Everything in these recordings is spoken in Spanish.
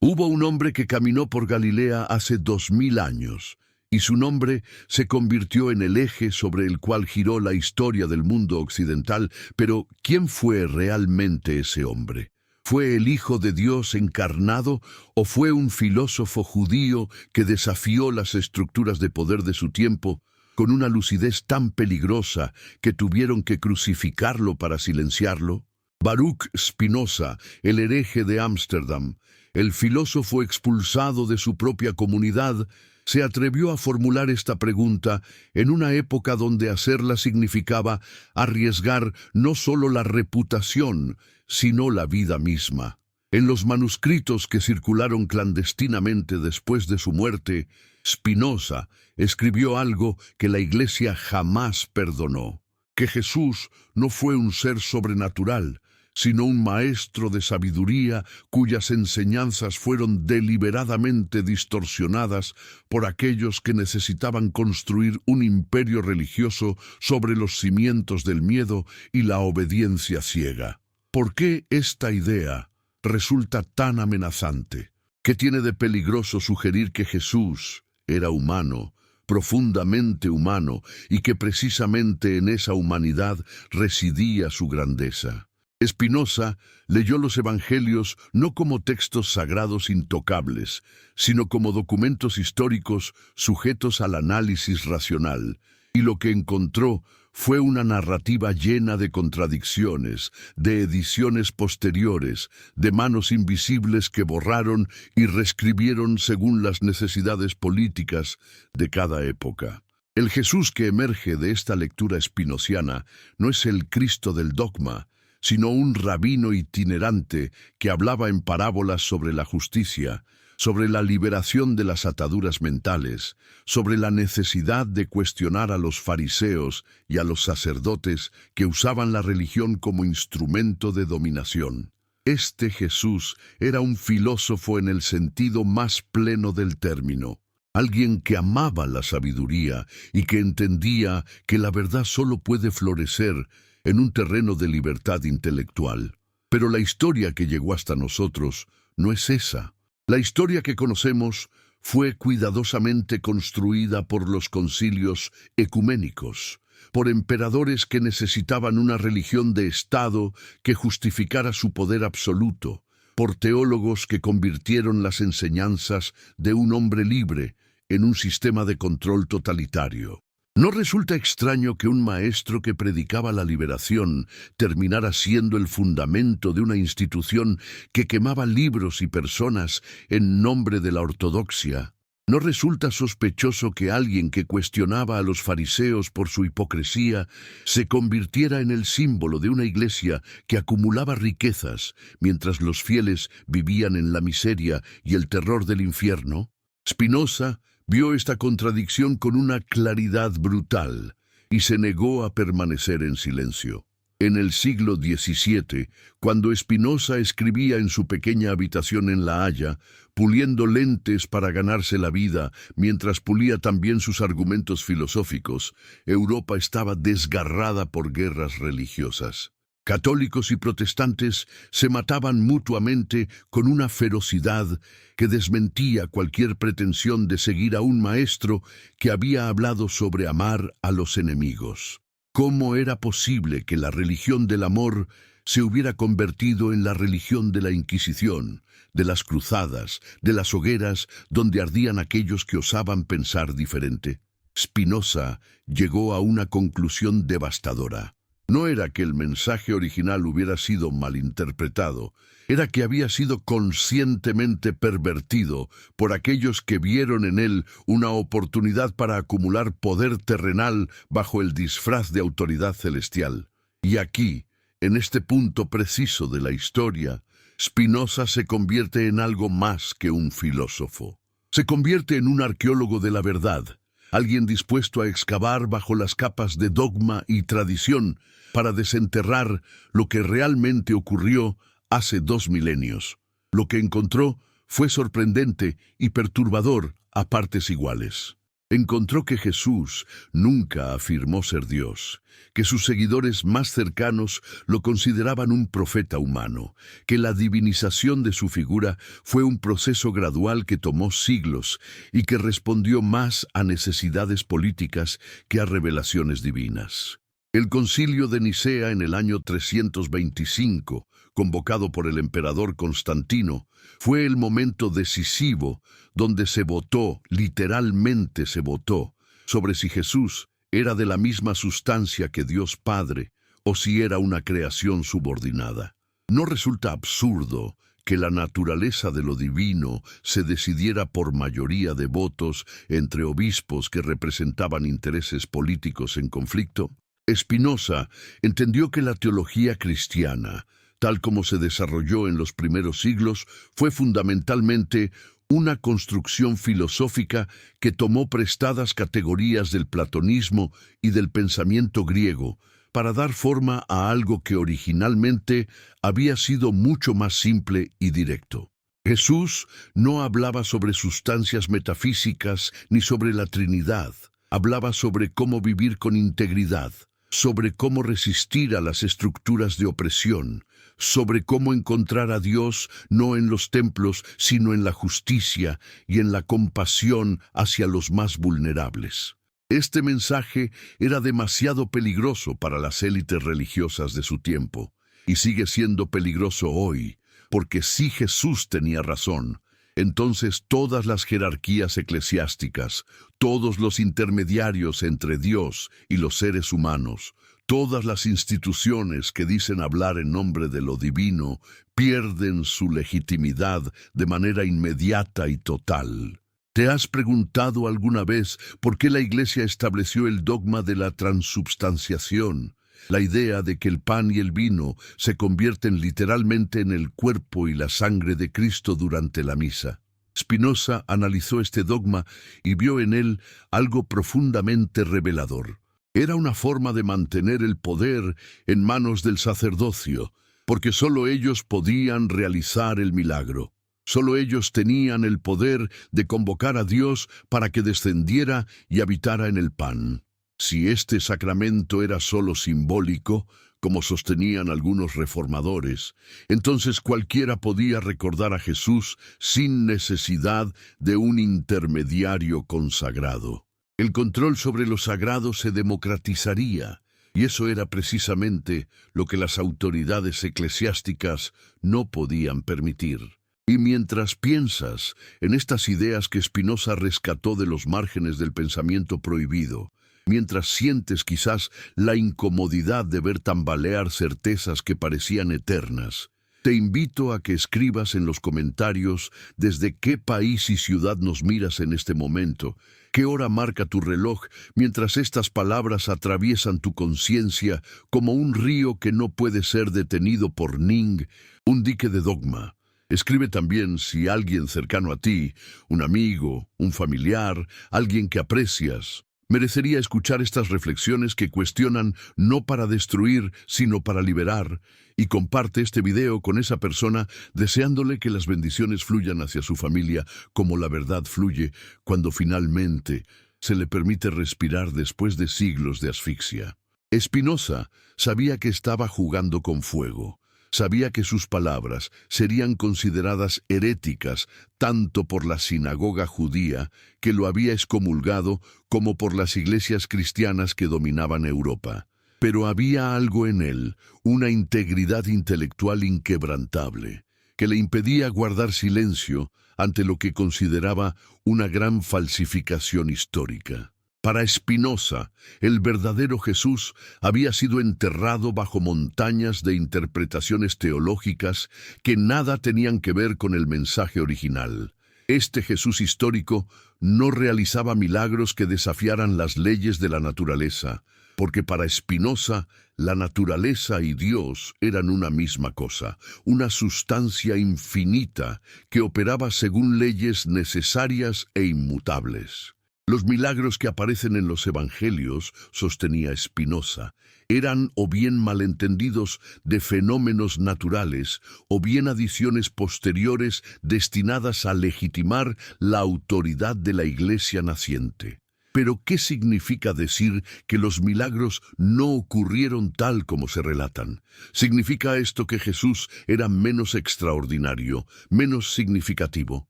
Hubo un hombre que caminó por Galilea hace 2000 años, y su nombre se convirtió en el eje sobre el cual giró la historia del mundo occidental. Pero, ¿quién fue realmente ese hombre? ¿Fue el Hijo de Dios encarnado o fue un filósofo judío que desafió las estructuras de poder de su tiempo con una lucidez tan peligrosa que tuvieron que crucificarlo para silenciarlo? Baruch Spinoza, el hereje de Ámsterdam, el filósofo expulsado de su propia comunidad, se atrevió a formular esta pregunta en una época donde hacerla significaba arriesgar no solo la reputación, sino la vida misma. En los manuscritos que circularon clandestinamente después de su muerte, Spinoza escribió algo que la Iglesia jamás perdonó: que Jesús no fue un ser sobrenatural, sino un maestro de sabiduría cuyas enseñanzas fueron deliberadamente distorsionadas por aquellos que necesitaban construir un imperio religioso sobre los cimientos del miedo y la obediencia ciega. ¿Por qué esta idea resulta tan amenazante? ¿Qué tiene de peligroso sugerir que Jesús era humano, profundamente humano, y que precisamente en esa humanidad residía su grandeza? Spinoza leyó los evangelios no como textos sagrados intocables, sino como documentos históricos sujetos al análisis racional, y lo que encontró fue una narrativa llena de contradicciones, de ediciones posteriores, de manos invisibles que borraron y reescribieron según las necesidades políticas de cada época. El Jesús que emerge de esta lectura spinoziana no es el Cristo del dogma, sino un rabino itinerante que hablaba en parábolas sobre la justicia, sobre la liberación de las ataduras mentales, sobre la necesidad de cuestionar a los fariseos y a los sacerdotes que usaban la religión como instrumento de dominación. Este Jesús era un filósofo en el sentido más pleno del término, alguien que amaba la sabiduría y que entendía que la verdad solo puede florecer en un terreno de libertad intelectual. Pero la historia que llegó hasta nosotros no es esa. La historia que conocemos fue cuidadosamente construida por los concilios ecuménicos, por emperadores que necesitaban una religión de Estado que justificara su poder absoluto, por teólogos que convirtieron las enseñanzas de un hombre libre en un sistema de control totalitario. ¿No resulta extraño que un maestro que predicaba la liberación terminara siendo el fundamento de una institución que quemaba libros y personas en nombre de la ortodoxia? ¿No resulta sospechoso que alguien que cuestionaba a los fariseos por su hipocresía se convirtiera en el símbolo de una iglesia que acumulaba riquezas mientras los fieles vivían en la miseria y el terror del infierno? Spinoza vio esta contradicción con una claridad brutal y se negó a permanecer en silencio. En el siglo XVII, cuando Spinoza escribía en su pequeña habitación en La Haya, puliendo lentes para ganarse la vida, mientras pulía también sus argumentos filosóficos, Europa estaba desgarrada por guerras religiosas. Católicos y protestantes se mataban mutuamente con una ferocidad que desmentía cualquier pretensión de seguir a un maestro que había hablado sobre amar a los enemigos. ¿Cómo era posible que la religión del amor se hubiera convertido en la religión de la Inquisición, de las cruzadas, de las hogueras donde ardían aquellos que osaban pensar diferente? Spinoza llegó a una conclusión devastadora. No era que el mensaje original hubiera sido malinterpretado, era que había sido conscientemente pervertido por aquellos que vieron en él una oportunidad para acumular poder terrenal bajo el disfraz de autoridad celestial. Y aquí, en este punto preciso de la historia, Spinoza se convierte en algo más que un filósofo. Se convierte en un arqueólogo de la verdad, alguien dispuesto a excavar bajo las capas de dogma y tradición para desenterrar lo que realmente ocurrió hace 2 milenios. Lo que encontró fue sorprendente y perturbador a partes iguales. Encontró que Jesús nunca afirmó ser Dios, que sus seguidores más cercanos lo consideraban un profeta humano, que la divinización de su figura fue un proceso gradual que tomó siglos y que respondió más a necesidades políticas que a revelaciones divinas. El Concilio de Nicea en el año 325, convocado por el emperador Constantino, fue el momento decisivo donde se votó, literalmente se votó, sobre si Jesús era de la misma sustancia que Dios Padre o si era una creación subordinada. ¿No resulta absurdo que la naturaleza de lo divino se decidiera por mayoría de votos entre obispos que representaban intereses políticos en conflicto? Spinoza entendió que la teología cristiana, tal como se desarrolló en los primeros siglos, fue fundamentalmente una construcción filosófica que tomó prestadas categorías del platonismo y del pensamiento griego para dar forma a algo que originalmente había sido mucho más simple y directo. Jesús no hablaba sobre sustancias metafísicas ni sobre la Trinidad, hablaba sobre cómo vivir con integridad, sobre cómo resistir a las estructuras de opresión, sobre cómo encontrar a Dios no en los templos, sino en la justicia y en la compasión hacia los más vulnerables. Este mensaje era demasiado peligroso para las élites religiosas de su tiempo, y sigue siendo peligroso hoy, porque si Jesús tenía razón, entonces todas las jerarquías eclesiásticas, todos los intermediarios entre Dios y los seres humanos, todas las instituciones que dicen hablar en nombre de lo divino, pierden su legitimidad de manera inmediata y total. ¿Te has preguntado alguna vez por qué la Iglesia estableció el dogma de la transubstanciación? La idea de que el pan y el vino se convierten literalmente en el cuerpo y la sangre de Cristo durante la misa. Spinoza analizó este dogma y vio en él algo profundamente revelador. Era una forma de mantener el poder en manos del sacerdocio, porque solo ellos podían realizar el milagro. Solo ellos tenían el poder de convocar a Dios para que descendiera y habitara en el pan. Si este sacramento era solo simbólico, como sostenían algunos reformadores, entonces cualquiera podía recordar a Jesús sin necesidad de un intermediario consagrado. El control sobre lo sagrado se democratizaría, y eso era precisamente lo que las autoridades eclesiásticas no podían permitir. Y mientras piensas en estas ideas que Spinoza rescató de los márgenes del pensamiento prohibido, mientras sientes quizás la incomodidad de ver tambalear certezas que parecían eternas, te invito a que escribas en los comentarios desde qué país y ciudad nos miras en este momento, qué hora marca tu reloj mientras estas palabras atraviesan tu conciencia como un río que no puede ser detenido por Ning, un dique de dogma. Escribe también si alguien cercano a ti, un amigo, un familiar, alguien que aprecias, merecería escuchar estas reflexiones que cuestionan no para destruir, sino para liberar, y comparte este video con esa persona deseándole que las bendiciones fluyan hacia su familia como la verdad fluye cuando finalmente se le permite respirar después de siglos de asfixia. Spinoza sabía que estaba jugando con fuego. Sabía que sus palabras serían consideradas heréticas tanto por la sinagoga judía, que lo había excomulgado, como por las iglesias cristianas que dominaban Europa. Pero había algo en él, una integridad intelectual inquebrantable, que le impedía guardar silencio ante lo que consideraba una gran falsificación histórica. Para Spinoza, el verdadero Jesús había sido enterrado bajo montañas de interpretaciones teológicas que nada tenían que ver con el mensaje original. Este Jesús histórico no realizaba milagros que desafiaran las leyes de la naturaleza, porque para Spinoza la naturaleza y Dios eran una misma cosa, una sustancia infinita que operaba según leyes necesarias e inmutables. Los milagros que aparecen en los evangelios, sostenía Spinoza, eran o bien malentendidos de fenómenos naturales o bien adiciones posteriores destinadas a legitimar la autoridad de la Iglesia naciente. Pero, ¿qué significa decir que los milagros no ocurrieron tal como se relatan? ¿Significa esto que Jesús era menos extraordinario, menos significativo?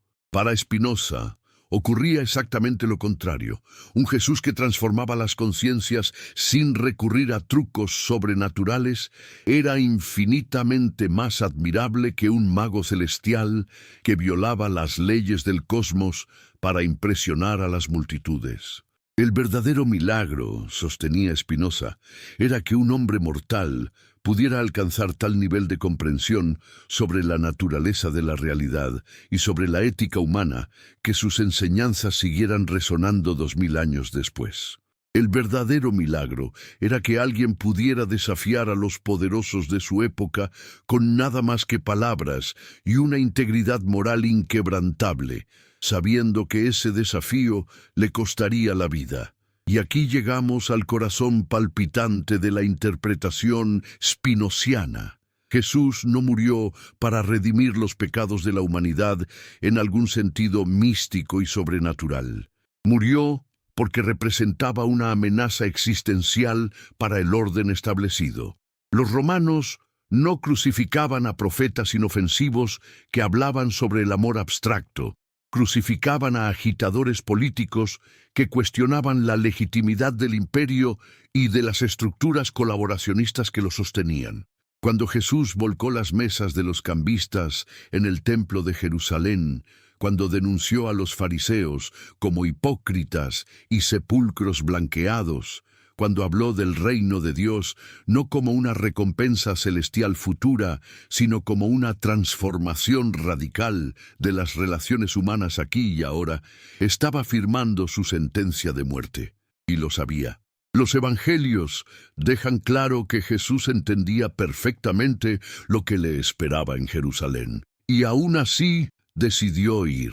Para Spinoza, ocurría exactamente lo contrario. Un Jesús que transformaba las conciencias sin recurrir a trucos sobrenaturales era infinitamente más admirable que un mago celestial que violaba las leyes del cosmos para impresionar a las multitudes. El verdadero milagro, sostenía Spinoza, era que un hombre mortal pudiera alcanzar tal nivel de comprensión sobre la naturaleza de la realidad y sobre la ética humana que sus enseñanzas siguieran resonando 2000 años después. El verdadero milagro era que alguien pudiera desafiar a los poderosos de su época con nada más que palabras y una integridad moral inquebrantable, sabiendo que ese desafío le costaría la vida. Y aquí llegamos al corazón palpitante de la interpretación spinoziana. Jesús no murió para redimir los pecados de la humanidad en algún sentido místico y sobrenatural. Murió porque representaba una amenaza existencial para el orden establecido. Los romanos no crucificaban a profetas inofensivos que hablaban sobre el amor abstracto. Crucificaban a agitadores políticos que cuestionaban la legitimidad del imperio y de las estructuras colaboracionistas que lo sostenían. Cuando Jesús volcó las mesas de los cambistas en el templo de Jerusalén, cuando denunció a los fariseos como hipócritas y sepulcros blanqueados, cuando habló del reino de Dios no como una recompensa celestial futura, sino como una transformación radical de las relaciones humanas aquí y ahora, estaba afirmando su sentencia de muerte. Y lo sabía. Los evangelios dejan claro que Jesús entendía perfectamente lo que le esperaba en Jerusalén. Y aún así decidió ir.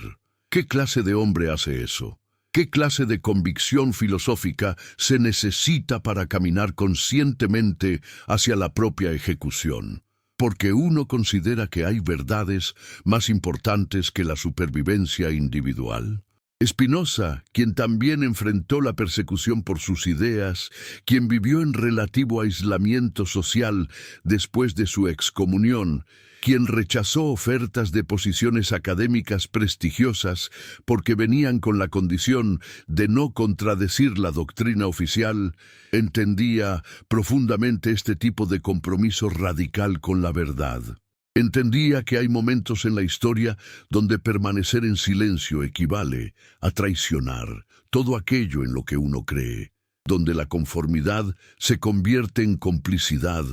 ¿Qué clase de hombre hace eso? ¿Qué clase de convicción filosófica se necesita para caminar conscientemente hacia la propia ejecución? Porque uno considera que hay verdades más importantes que la supervivencia individual. Spinoza, quien también enfrentó la persecución por sus ideas, quien vivió en relativo aislamiento social después de su excomunión, quien rechazó ofertas de posiciones académicas prestigiosas porque venían con la condición de no contradecir la doctrina oficial, entendía profundamente este tipo de compromiso radical con la verdad. Entendía que hay momentos en la historia donde permanecer en silencio equivale a traicionar todo aquello en lo que uno cree, donde la conformidad se convierte en complicidad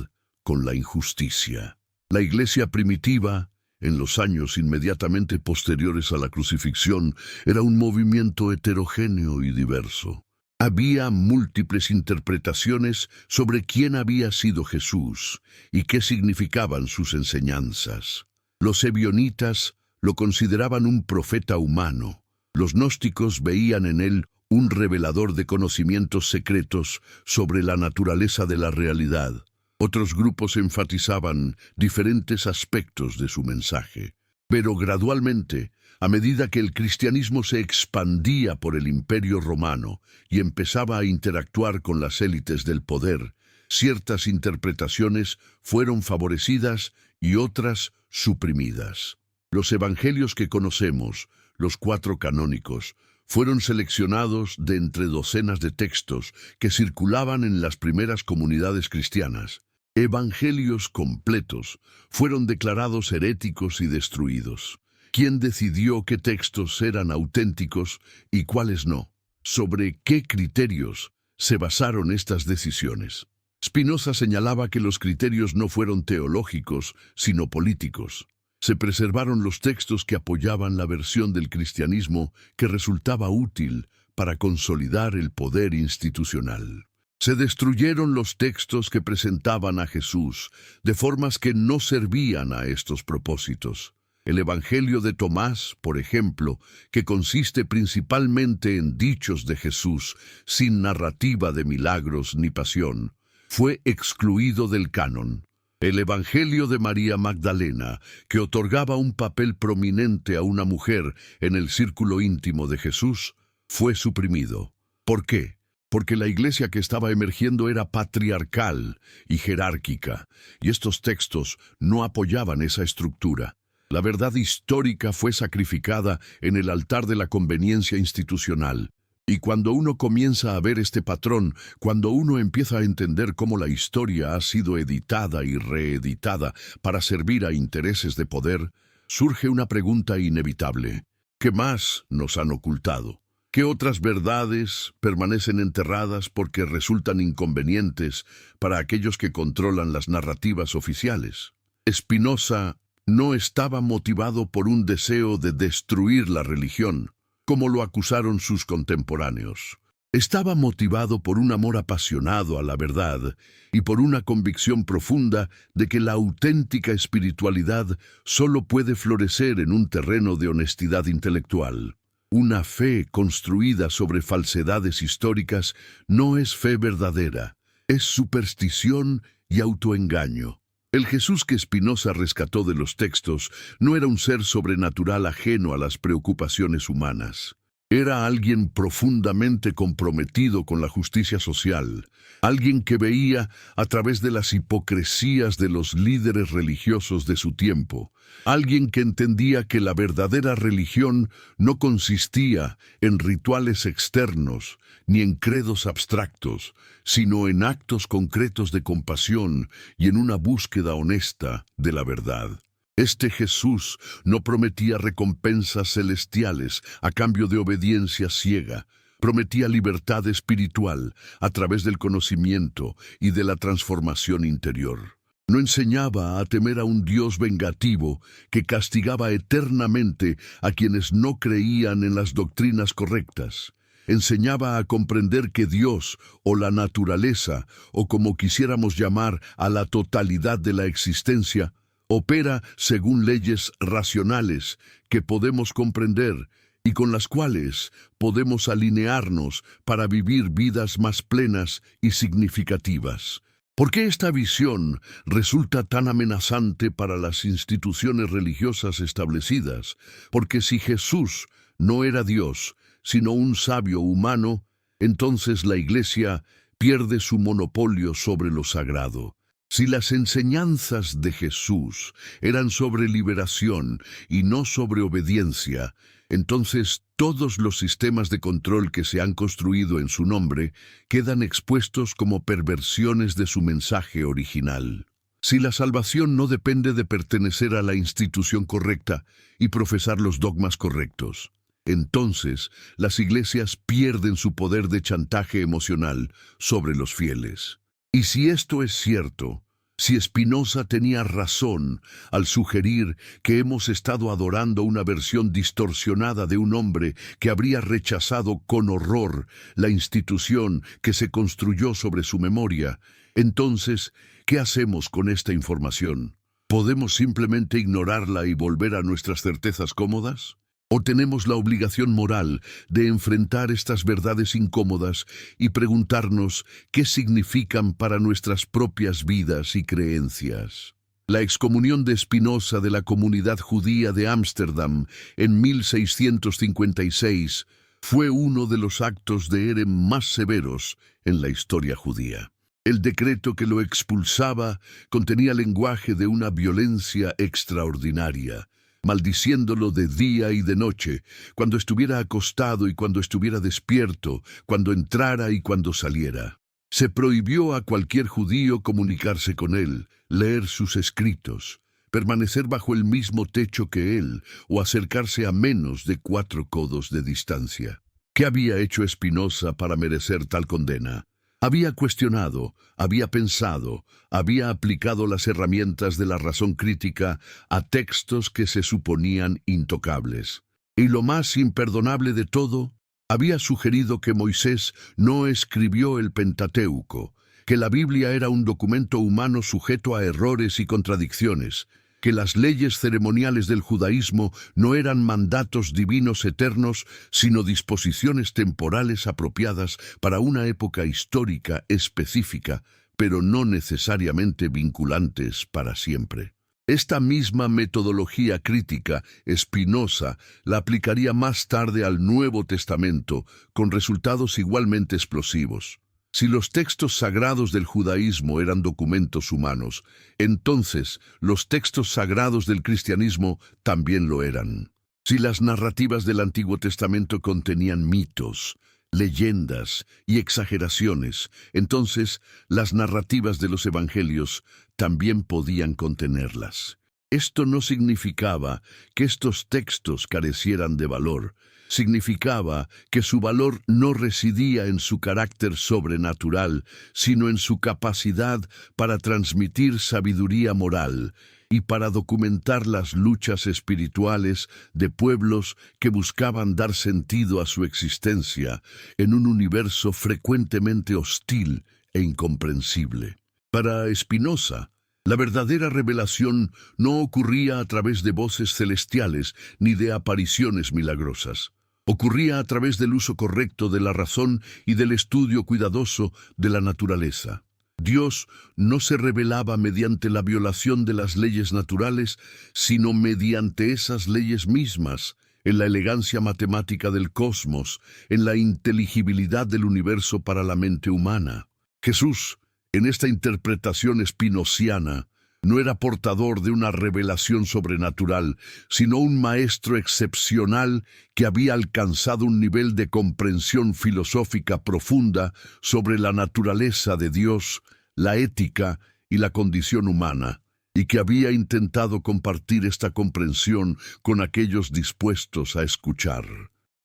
con la injusticia. La iglesia primitiva, en los años inmediatamente posteriores a la crucifixión, era un movimiento heterogéneo y diverso. Había múltiples interpretaciones sobre quién había sido Jesús y qué significaban sus enseñanzas. Los ebionitas lo consideraban un profeta humano. Los gnósticos veían en él un revelador de conocimientos secretos sobre la naturaleza de la realidad. Otros grupos enfatizaban diferentes aspectos de su mensaje. Pero gradualmente, a medida que el cristianismo se expandía por el Imperio Romano y empezaba a interactuar con las élites del poder, ciertas interpretaciones fueron favorecidas y otras suprimidas. Los evangelios que conocemos, los 4 canónicos, fueron seleccionados de entre docenas de textos que circulaban en las primeras comunidades cristianas. Evangelios completos fueron declarados heréticos y destruidos. ¿Quién decidió qué textos eran auténticos y cuáles no? ¿Sobre qué criterios se basaron estas decisiones? Spinoza señalaba que los criterios no fueron teológicos, sino políticos. Se preservaron los textos que apoyaban la versión del cristianismo que resultaba útil para consolidar el poder institucional. Se destruyeron los textos que presentaban a Jesús de formas que no servían a estos propósitos. El Evangelio de Tomás, por ejemplo, que consiste principalmente en dichos de Jesús, sin narrativa de milagros ni pasión, fue excluido del canon. El Evangelio de María Magdalena, que otorgaba un papel prominente a una mujer en el círculo íntimo de Jesús, fue suprimido. ¿Por qué? Porque la iglesia que estaba emergiendo era patriarcal y jerárquica, y estos textos no apoyaban esa estructura. La verdad histórica fue sacrificada en el altar de la conveniencia institucional. Y cuando uno comienza a ver este patrón, cuando uno empieza a entender cómo la historia ha sido editada y reeditada para servir a intereses de poder, surge una pregunta inevitable. ¿Qué más nos han ocultado? ¿Qué otras verdades permanecen enterradas porque resultan inconvenientes para aquellos que controlan las narrativas oficiales? Spinoza no estaba motivado por un deseo de destruir la religión, como lo acusaron sus contemporáneos. Estaba motivado por un amor apasionado a la verdad y por una convicción profunda de que la auténtica espiritualidad solo puede florecer en un terreno de honestidad intelectual. Una fe construida sobre falsedades históricas no es fe verdadera, es superstición y autoengaño. El Jesús que Spinoza rescató de los textos no era un ser sobrenatural ajeno a las preocupaciones humanas. Era alguien profundamente comprometido con la justicia social, alguien que veía a través de las hipocresías de los líderes religiosos de su tiempo, alguien que entendía que la verdadera religión no consistía en rituales externos ni en credos abstractos, sino en actos concretos de compasión y en una búsqueda honesta de la verdad. Este Jesús no prometía recompensas celestiales a cambio de obediencia ciega. Prometía libertad espiritual a través del conocimiento y de la transformación interior. No enseñaba a temer a un Dios vengativo que castigaba eternamente a quienes no creían en las doctrinas correctas. Enseñaba a comprender que Dios, o la naturaleza, o como quisiéramos llamar a la totalidad de la existencia, opera según leyes racionales que podemos comprender y con las cuales podemos alinearnos para vivir vidas más plenas y significativas. ¿Por qué esta visión resulta tan amenazante para las instituciones religiosas establecidas? Porque si Jesús no era Dios, sino un sabio humano, entonces la Iglesia pierde su monopolio sobre lo sagrado. Si las enseñanzas de Jesús eran sobre liberación y no sobre obediencia, entonces todos los sistemas de control que se han construido en su nombre quedan expuestos como perversiones de su mensaje original. Si la salvación no depende de pertenecer a la institución correcta y profesar los dogmas correctos, entonces las iglesias pierden su poder de chantaje emocional sobre los fieles. Y si esto es cierto, si Spinoza tenía razón al sugerir que hemos estado adorando una versión distorsionada de un hombre que habría rechazado con horror la institución que se construyó sobre su memoria, entonces, ¿qué hacemos con esta información? ¿Podemos simplemente ignorarla y volver a nuestras certezas cómodas? ¿O tenemos la obligación moral de enfrentar estas verdades incómodas y preguntarnos qué significan para nuestras propias vidas y creencias? La excomunión de Spinoza de la comunidad judía de Ámsterdam en 1656 fue uno de los actos de Herem más severos en la historia judía. El decreto que lo expulsaba contenía lenguaje de una violencia extraordinaria, maldiciéndolo de día y de noche, cuando estuviera acostado y cuando estuviera despierto, cuando entrara y cuando saliera. Se prohibió a cualquier judío comunicarse con él, leer sus escritos, permanecer bajo el mismo techo que él o acercarse a menos de 4 codos de distancia. ¿Qué había hecho Spinoza para merecer tal condena? Había cuestionado, había pensado, había aplicado las herramientas de la razón crítica a textos que se suponían intocables. Y lo más imperdonable de todo, había sugerido que Moisés no escribió el Pentateuco, que la Biblia era un documento humano sujeto a errores y contradicciones, que las leyes ceremoniales del judaísmo no eran mandatos divinos eternos, sino disposiciones temporales apropiadas para una época histórica específica, pero no necesariamente vinculantes para siempre. Esta misma metodología crítica, Spinoza la aplicaría más tarde al Nuevo Testamento, con resultados igualmente explosivos. Si los textos sagrados del judaísmo eran documentos humanos, entonces los textos sagrados del cristianismo también lo eran. Si las narrativas del Antiguo Testamento contenían mitos, leyendas y exageraciones, entonces las narrativas de los evangelios también podían contenerlas. Esto no significaba que estos textos carecieran de valor. Significaba que su valor no residía en su carácter sobrenatural, sino en su capacidad para transmitir sabiduría moral y para documentar las luchas espirituales de pueblos que buscaban dar sentido a su existencia en un universo frecuentemente hostil e incomprensible. Para Spinoza, la verdadera revelación no ocurría a través de voces celestiales ni de apariciones milagrosas. Ocurría a través del uso correcto de la razón y del estudio cuidadoso de la naturaleza. Dios no se revelaba mediante la violación de las leyes naturales, sino mediante esas leyes mismas, en la elegancia matemática del cosmos, en la inteligibilidad del universo para la mente humana. Jesús, en esta interpretación spinociana, no era portador de una revelación sobrenatural, sino un maestro excepcional que había alcanzado un nivel de comprensión filosófica profunda sobre la naturaleza de Dios, la ética y la condición humana, y que había intentado compartir esta comprensión con aquellos dispuestos a escuchar.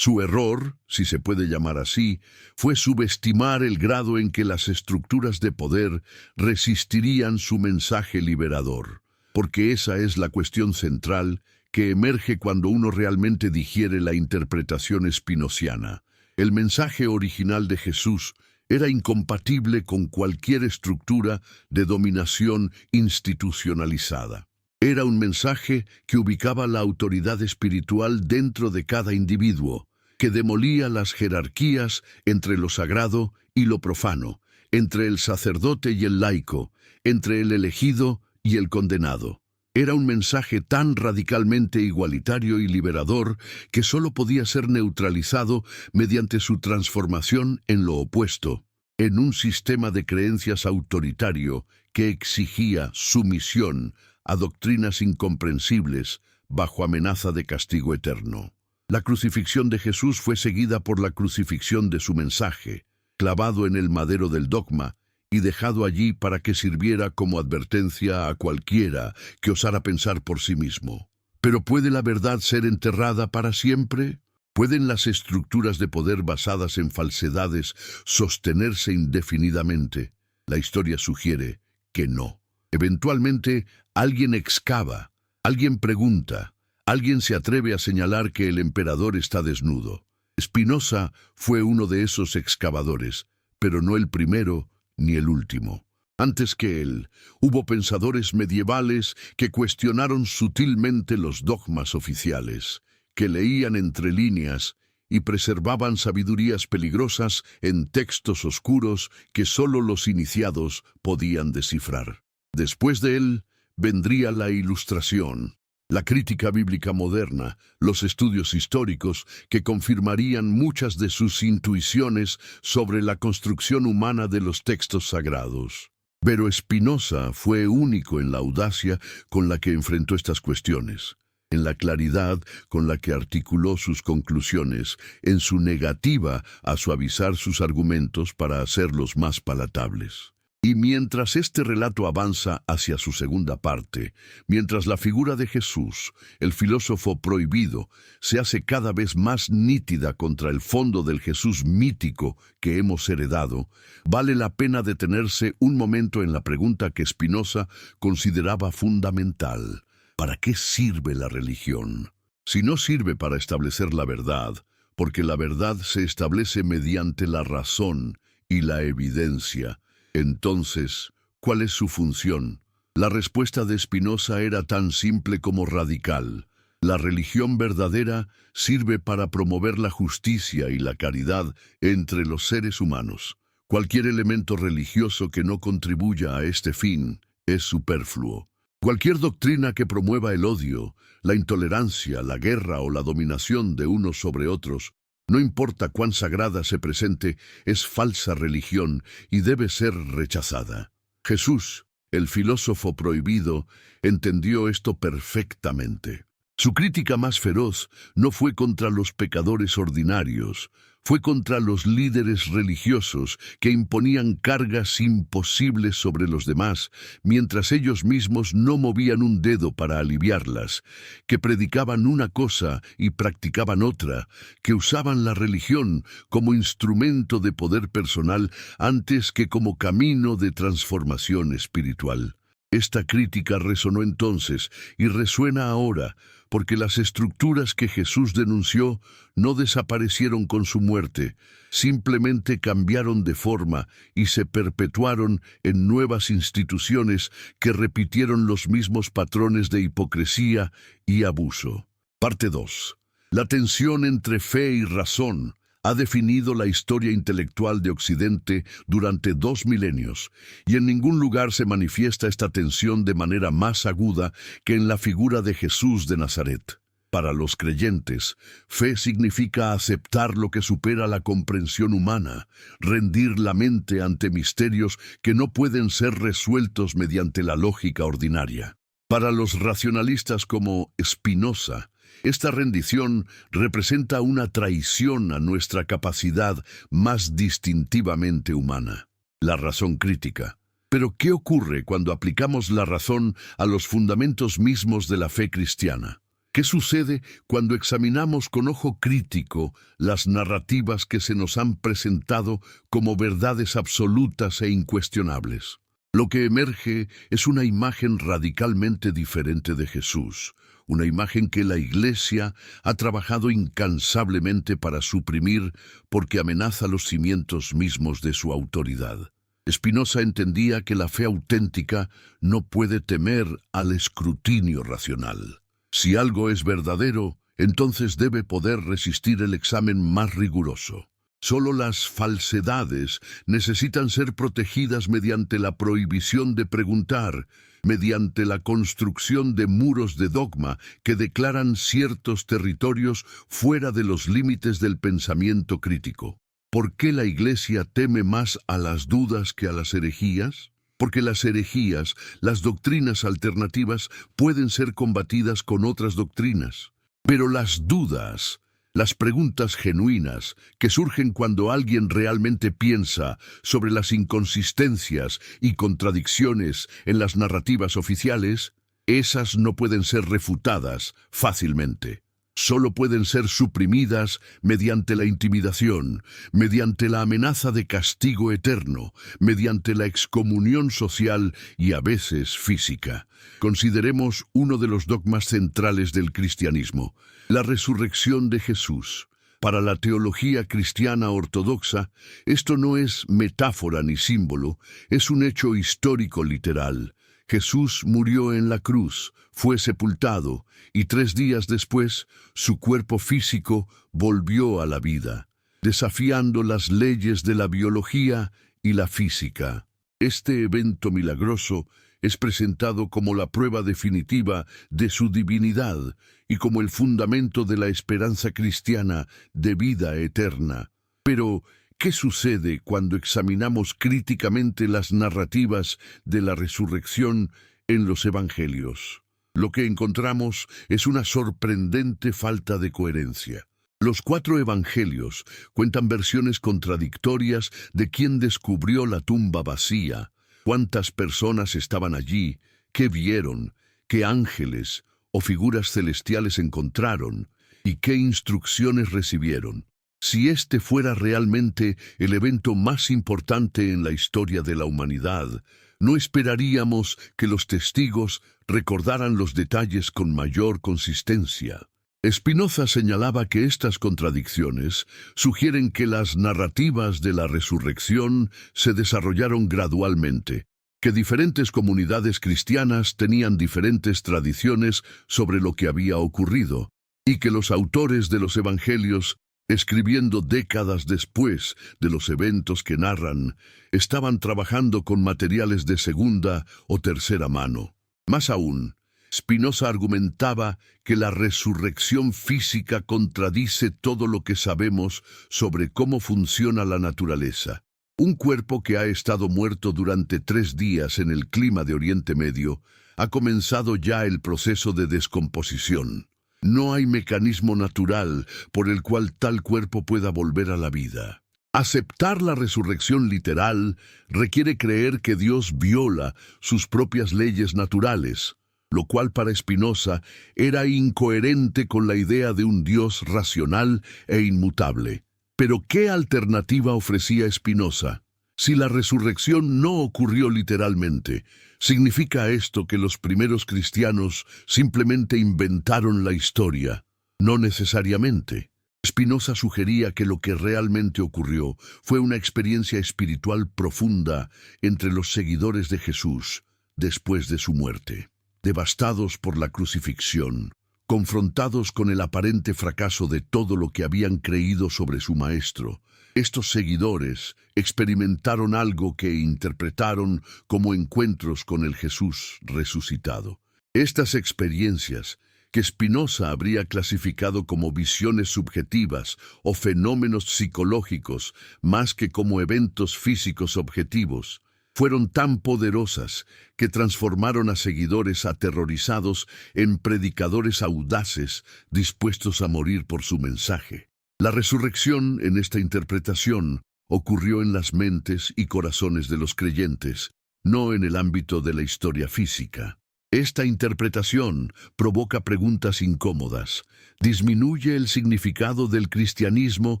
Su error, si se puede llamar así, fue subestimar el grado en que las estructuras de poder resistirían su mensaje liberador, porque esa es la cuestión central que emerge cuando uno realmente digiere la interpretación spinociana. El mensaje original de Jesús era incompatible con cualquier estructura de dominación institucionalizada. Era un mensaje que ubicaba la autoridad espiritual dentro de cada individuo, que demolía las jerarquías entre lo sagrado y lo profano, entre el sacerdote y el laico, entre el elegido y el condenado. Era un mensaje tan radicalmente igualitario y liberador que solo podía ser neutralizado mediante su transformación en lo opuesto, en un sistema de creencias autoritario que exigía sumisión a doctrinas incomprensibles bajo amenaza de castigo eterno. La crucifixión de Jesús fue seguida por la crucifixión de su mensaje, clavado en el madero del dogma y dejado allí para que sirviera como advertencia a cualquiera que osara pensar por sí mismo. ¿Pero puede la verdad ser enterrada para siempre? ¿Pueden las estructuras de poder basadas en falsedades sostenerse indefinidamente? La historia sugiere que no. Eventualmente, alguien excava, alguien pregunta, alguien se atreve a señalar que el emperador está desnudo. Spinoza fue uno de esos excavadores, pero no el primero ni el último. Antes que él, hubo pensadores medievales que cuestionaron sutilmente los dogmas oficiales, que leían entre líneas y preservaban sabidurías peligrosas en textos oscuros que sólo los iniciados podían descifrar. Después de él, vendría la Ilustración, la crítica bíblica moderna, los estudios históricos que confirmarían muchas de sus intuiciones sobre la construcción humana de los textos sagrados. Pero Spinoza fue único en la audacia con la que enfrentó estas cuestiones, en la claridad con la que articuló sus conclusiones, en su negativa a suavizar sus argumentos para hacerlos más palatables. Y mientras este relato avanza hacia su segunda parte, mientras la figura de Jesús, el filósofo prohibido, se hace cada vez más nítida contra el fondo del Jesús mítico que hemos heredado, vale la pena detenerse un momento en la pregunta que Spinoza consideraba fundamental. ¿Para qué sirve la religión? Si no sirve para establecer la verdad, porque la verdad se establece mediante la razón y la evidencia, entonces, ¿cuál es su función? La respuesta de Spinoza era tan simple como radical. La religión verdadera sirve para promover la justicia y la caridad entre los seres humanos. Cualquier elemento religioso que no contribuya a este fin es superfluo. Cualquier doctrina que promueva el odio, la intolerancia, la guerra o la dominación de unos sobre otros, no importa cuán sagrada se presente, es falsa religión y debe ser rechazada. Jesús, el filósofo prohibido, entendió esto perfectamente. Su crítica más feroz no fue contra los pecadores ordinarios, fue contra los líderes religiosos que imponían cargas imposibles sobre los demás, mientras ellos mismos no movían un dedo para aliviarlas, que predicaban una cosa y practicaban otra, que usaban la religión como instrumento de poder personal antes que como camino de transformación espiritual. Esta crítica resonó entonces y resuena ahora, porque las estructuras que Jesús denunció no desaparecieron con su muerte, simplemente cambiaron de forma y se perpetuaron en nuevas instituciones que repitieron los mismos patrones de hipocresía y abuso. Parte 2. La tensión entre fe y razón ha definido la historia intelectual de Occidente durante 2 milenios, y en ningún lugar se manifiesta esta tensión de manera más aguda que en la figura de Jesús de Nazaret. Para los creyentes, fe significa aceptar lo que supera la comprensión humana, rendir la mente ante misterios que no pueden ser resueltos mediante la lógica ordinaria. Para los racionalistas como Spinoza, esta rendición representa una traición a nuestra capacidad más distintivamente humana, la razón crítica. Pero, ¿qué ocurre cuando aplicamos la razón a los fundamentos mismos de la fe cristiana? ¿Qué sucede cuando examinamos con ojo crítico las narrativas que se nos han presentado como verdades absolutas e incuestionables? Lo que emerge es una imagen radicalmente diferente de Jesús, una imagen que la Iglesia ha trabajado incansablemente para suprimir porque amenaza los cimientos mismos de su autoridad. Spinoza entendía que la fe auténtica no puede temer al escrutinio racional. Si algo es verdadero, entonces debe poder resistir el examen más riguroso. Solo las falsedades necesitan ser protegidas mediante la prohibición de preguntar, mediante la construcción de muros de dogma que declaran ciertos territorios fuera de los límites del pensamiento crítico. ¿Por qué la Iglesia teme más a las dudas que a las herejías? Porque las herejías, las doctrinas alternativas, pueden ser combatidas con otras doctrinas. Pero las dudas, las preguntas genuinas que surgen cuando alguien realmente piensa sobre las inconsistencias y contradicciones en las narrativas oficiales, esas no pueden ser refutadas fácilmente. Solo pueden ser suprimidas mediante la intimidación, mediante la amenaza de castigo eterno, mediante la excomunión social y a veces física. Consideremos uno de los dogmas centrales del cristianismo, la resurrección de Jesús. Para la teología cristiana ortodoxa, esto no es metáfora ni símbolo, es un hecho histórico literal. Jesús murió en la cruz, fue sepultado, y 3 días después, su cuerpo físico volvió a la vida, desafiando las leyes de la biología y la física. Este evento milagroso es presentado como la prueba definitiva de su divinidad y como el fundamento de la esperanza cristiana de vida eterna. Pero, ¿qué sucede cuando examinamos críticamente las narrativas de la resurrección en los evangelios? Lo que encontramos es una sorprendente falta de coherencia. Los 4 evangelios cuentan versiones contradictorias de quién descubrió la tumba vacía, cuántas personas estaban allí, qué vieron, qué ángeles o figuras celestiales encontraron y qué instrucciones recibieron. Si este fuera realmente el evento más importante en la historia de la humanidad, no esperaríamos que los testigos recordaran los detalles con mayor consistencia. Spinoza señalaba que estas contradicciones sugieren que las narrativas de la resurrección se desarrollaron gradualmente, que diferentes comunidades cristianas tenían diferentes tradiciones sobre lo que había ocurrido, y que los autores de los evangelios, escribiendo décadas después de los eventos que narran, estaban trabajando con materiales de segunda o tercera mano. Más aún, Spinoza argumentaba que la resurrección física contradice todo lo que sabemos sobre cómo funciona la naturaleza. Un cuerpo que ha estado muerto durante 3 días en el clima de Oriente Medio ha comenzado ya el proceso de descomposición. No hay mecanismo natural por el cual tal cuerpo pueda volver a la vida. Aceptar la resurrección literal requiere creer que Dios viola sus propias leyes naturales, lo cual para Spinoza era incoherente con la idea de un Dios racional e inmutable. Pero ¿qué alternativa ofrecía Spinoza? Si la resurrección no ocurrió literalmente, ¿significa esto que los primeros cristianos simplemente inventaron la historia? No necesariamente. Spinoza sugería que lo que realmente ocurrió fue una experiencia espiritual profunda entre los seguidores de Jesús después de su muerte. Devastados por la crucifixión, confrontados con el aparente fracaso de todo lo que habían creído sobre su maestro, estos seguidores experimentaron algo que interpretaron como encuentros con el Jesús resucitado. Estas experiencias, que Spinoza habría clasificado como visiones subjetivas o fenómenos psicológicos más que como eventos físicos objetivos, fueron tan poderosas que transformaron a seguidores aterrorizados en predicadores audaces dispuestos a morir por su mensaje. La resurrección, en esta interpretación, ocurrió en las mentes y corazones de los creyentes, no en el ámbito de la historia física. Esta interpretación provoca preguntas incómodas. ¿Disminuye el significado del cristianismo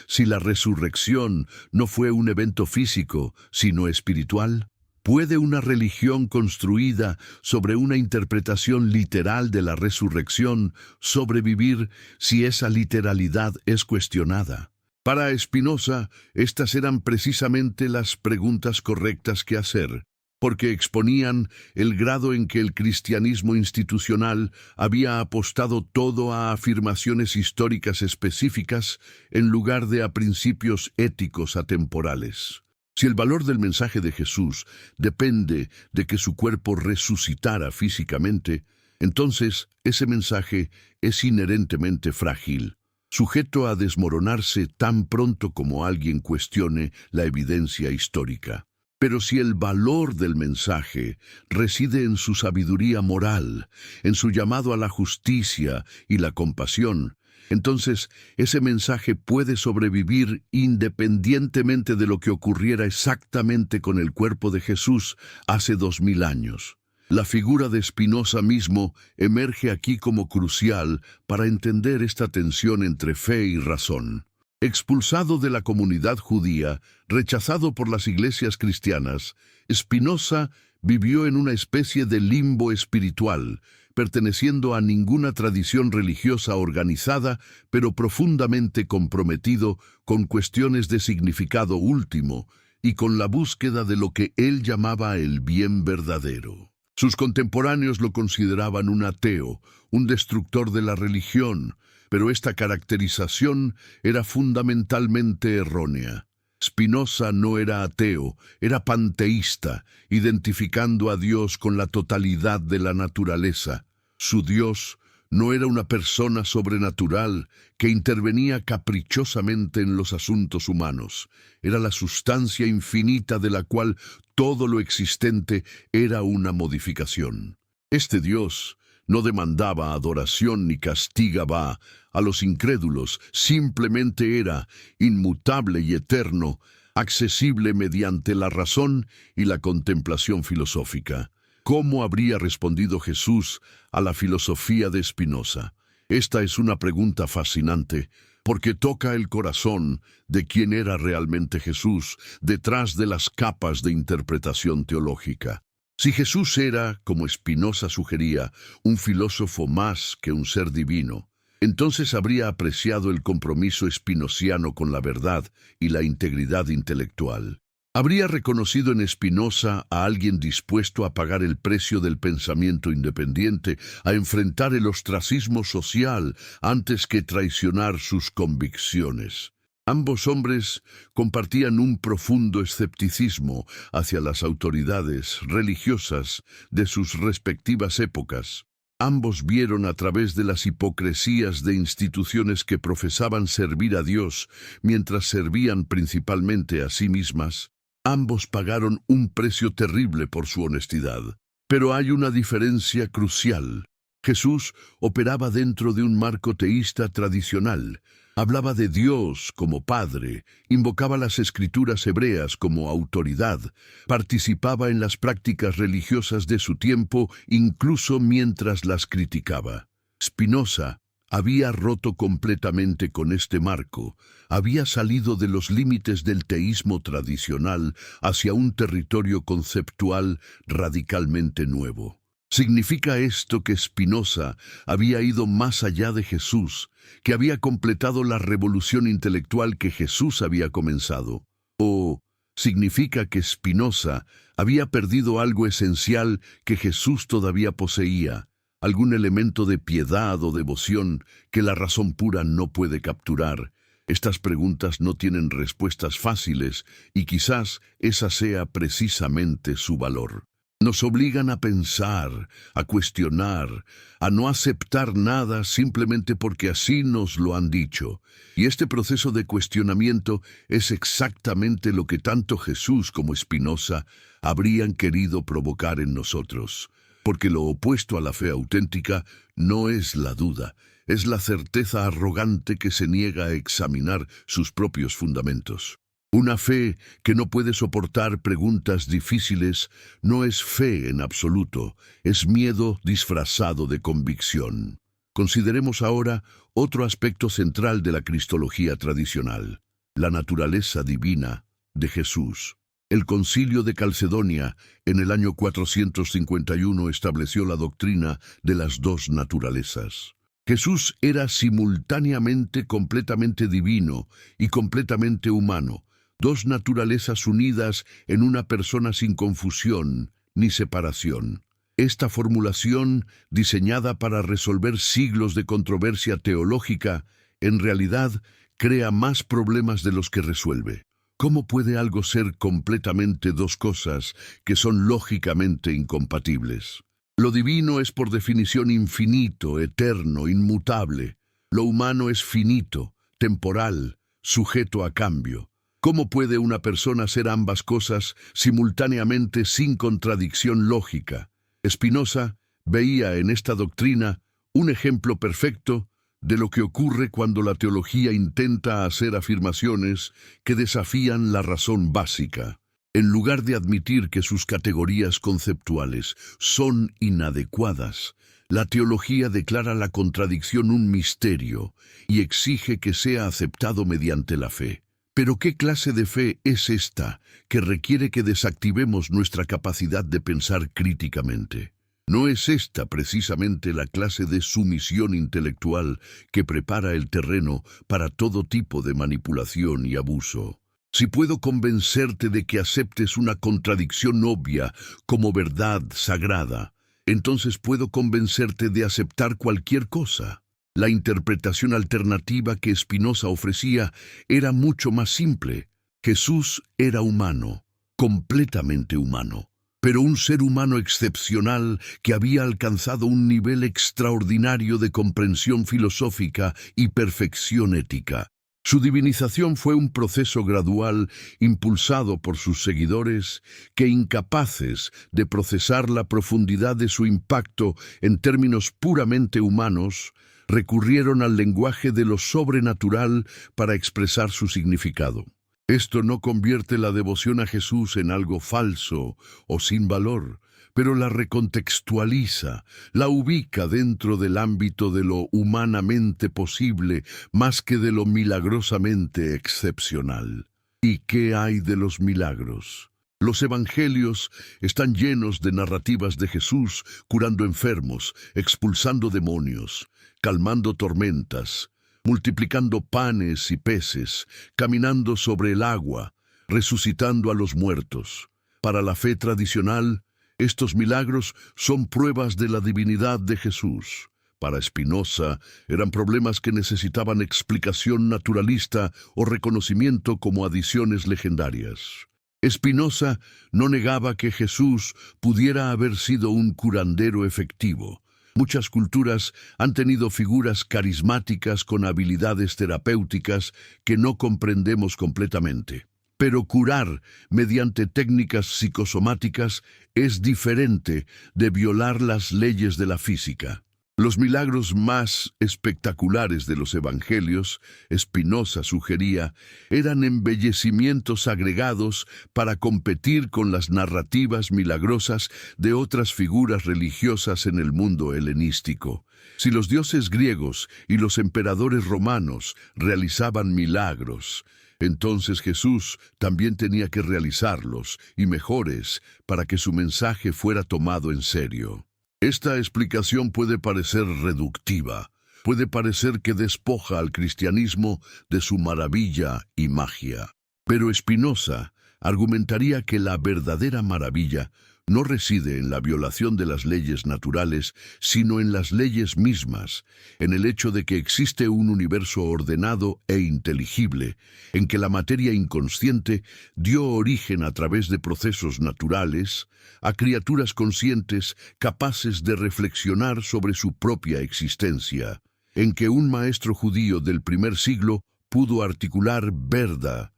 si la resurrección no fue un evento físico, sino espiritual? ¿Puede una religión construida sobre una interpretación literal de la resurrección sobrevivir si esa literalidad es cuestionada? Para Spinoza, estas eran precisamente las preguntas correctas que hacer, porque exponían el grado en que el cristianismo institucional había apostado todo a afirmaciones históricas específicas en lugar de a principios éticos atemporales. Si el valor del mensaje de Jesús depende de que su cuerpo resucitara físicamente, entonces ese mensaje es inherentemente frágil, sujeto a desmoronarse tan pronto como alguien cuestione la evidencia histórica. Pero si el valor del mensaje reside en su sabiduría moral, en su llamado a la justicia y la compasión, entonces ese mensaje puede sobrevivir independientemente de lo que ocurriera exactamente con el cuerpo de Jesús hace 2000 años. La figura de Spinoza mismo emerge aquí como crucial para entender esta tensión entre fe y razón. Expulsado de la comunidad judía, rechazado por las iglesias cristianas, Spinoza vivió en una especie de limbo espiritual, perteneciendo a ninguna tradición religiosa organizada, pero profundamente comprometido con cuestiones de significado último y con la búsqueda de lo que él llamaba el bien verdadero. Sus contemporáneos lo consideraban un ateo, un destructor de la religión, pero esta caracterización era fundamentalmente errónea. Spinoza no era ateo, era panteísta, identificando a Dios con la totalidad de la naturaleza. Su Dios no era una persona sobrenatural que intervenía caprichosamente en los asuntos humanos. Era la sustancia infinita de la cual todo lo existente era una modificación. Este Dios no demandaba adoración ni castigaba a los incrédulos, simplemente era inmutable y eterno, accesible mediante la razón y la contemplación filosófica. ¿Cómo habría respondido Jesús a la filosofía de Spinoza? Esta es una pregunta fascinante, porque toca el corazón de quién era realmente Jesús detrás de las capas de interpretación teológica. Si Jesús era, como Spinoza sugería, un filósofo más que un ser divino, entonces habría apreciado el compromiso spinociano con la verdad y la integridad intelectual. Habría reconocido en Spinoza a alguien dispuesto a pagar el precio del pensamiento independiente, a enfrentar el ostracismo social antes que traicionar sus convicciones. Ambos hombres compartían un profundo escepticismo hacia las autoridades religiosas de sus respectivas épocas. Ambos vieron a través de las hipocresías de instituciones que profesaban servir a Dios mientras servían principalmente a sí mismas. Ambos pagaron un precio terrible por su honestidad. Pero hay una diferencia crucial. Jesús operaba dentro de un marco teísta tradicional. Hablaba de Dios como Padre, invocaba las escrituras hebreas como autoridad, participaba en las prácticas religiosas de su tiempo incluso mientras las criticaba. Spinoza había roto completamente con este marco, había salido de los límites del teísmo tradicional hacia un territorio conceptual radicalmente nuevo. ¿Significa esto que Spinoza había ido más allá de Jesús, que había completado la revolución intelectual que Jesús había comenzado? ¿O significa que Spinoza había perdido algo esencial que Jesús todavía poseía, algún elemento de piedad o devoción que la razón pura no puede capturar? Estas preguntas no tienen respuestas fáciles y quizás esa sea precisamente su valor. Nos obligan a pensar, a cuestionar, a no aceptar nada simplemente porque así nos lo han dicho. Y este proceso de cuestionamiento es exactamente lo que tanto Jesús como Spinoza habrían querido provocar en nosotros. Porque lo opuesto a la fe auténtica no es la duda, es la certeza arrogante que se niega a examinar sus propios fundamentos. Una fe que no puede soportar preguntas difíciles no es fe en absoluto, es miedo disfrazado de convicción. Consideremos ahora otro aspecto central de la cristología tradicional, la naturaleza divina de Jesús. El Concilio de Calcedonia, en el año 451, estableció la doctrina de las dos naturalezas. Jesús era simultáneamente completamente divino y completamente humano, dos naturalezas unidas en una persona sin confusión ni separación. Esta formulación, diseñada para resolver siglos de controversia teológica, en realidad crea más problemas de los que resuelve. ¿Cómo puede algo ser completamente dos cosas que son lógicamente incompatibles? Lo divino es por definición infinito, eterno, inmutable. Lo humano es finito, temporal, sujeto a cambio. ¿Cómo puede una persona ser ambas cosas simultáneamente sin contradicción lógica? Spinoza veía en esta doctrina un ejemplo perfecto de lo que ocurre cuando la teología intenta hacer afirmaciones que desafían la razón básica. En lugar de admitir que sus categorías conceptuales son inadecuadas, la teología declara la contradicción un misterio y exige que sea aceptado mediante la fe. Pero ¿qué clase de fe es esta que requiere que desactivemos nuestra capacidad de pensar críticamente? ¿No es esta precisamente la clase de sumisión intelectual que prepara el terreno para todo tipo de manipulación y abuso? Si puedo convencerte de que aceptes una contradicción obvia como verdad sagrada, entonces puedo convencerte de aceptar cualquier cosa. La interpretación alternativa que Spinoza ofrecía era mucho más simple. Jesús era humano, completamente humano, pero un ser humano excepcional que había alcanzado un nivel extraordinario de comprensión filosófica y perfección ética. Su divinización fue un proceso gradual impulsado por sus seguidores que, incapaces de procesar la profundidad de su impacto en términos puramente humanos, recurrieron al lenguaje de lo sobrenatural para expresar su significado. Esto no convierte la devoción a Jesús en algo falso o sin valor, pero la recontextualiza, la ubica dentro del ámbito de lo humanamente posible más que de lo milagrosamente excepcional. ¿Y qué hay de los milagros? Los evangelios están llenos de narrativas de Jesús curando enfermos, expulsando demonios, calmando tormentas, multiplicando panes y peces, caminando sobre el agua, resucitando a los muertos. Para la fe tradicional, estos milagros son pruebas de la divinidad de Jesús. Para Spinoza, eran problemas que necesitaban explicación naturalista o reconocimiento como adiciones legendarias. Spinoza no negaba que Jesús pudiera haber sido un curandero efectivo. Muchas culturas han tenido figuras carismáticas con habilidades terapéuticas que no comprendemos completamente. Pero curar mediante técnicas psicosomáticas es diferente de violar las leyes de la física. Los milagros más espectaculares de los evangelios, Spinoza sugería, eran embellecimientos agregados para competir con las narrativas milagrosas de otras figuras religiosas en el mundo helenístico. Si los dioses griegos y los emperadores romanos realizaban milagros, entonces Jesús también tenía que realizarlos, y mejores, para que su mensaje fuera tomado en serio. Esta explicación puede parecer reductiva, puede parecer que despoja al cristianismo de su maravilla y magia. Pero Spinoza argumentaría que la verdadera maravilla no reside en la violación de las leyes naturales, sino en las leyes mismas, en el hecho de que existe un universo ordenado e inteligible, en que la materia inconsciente dio origen a través de procesos naturales a criaturas conscientes capaces de reflexionar sobre su propia existencia, en que un maestro judío del primer siglo pudo articular verdad,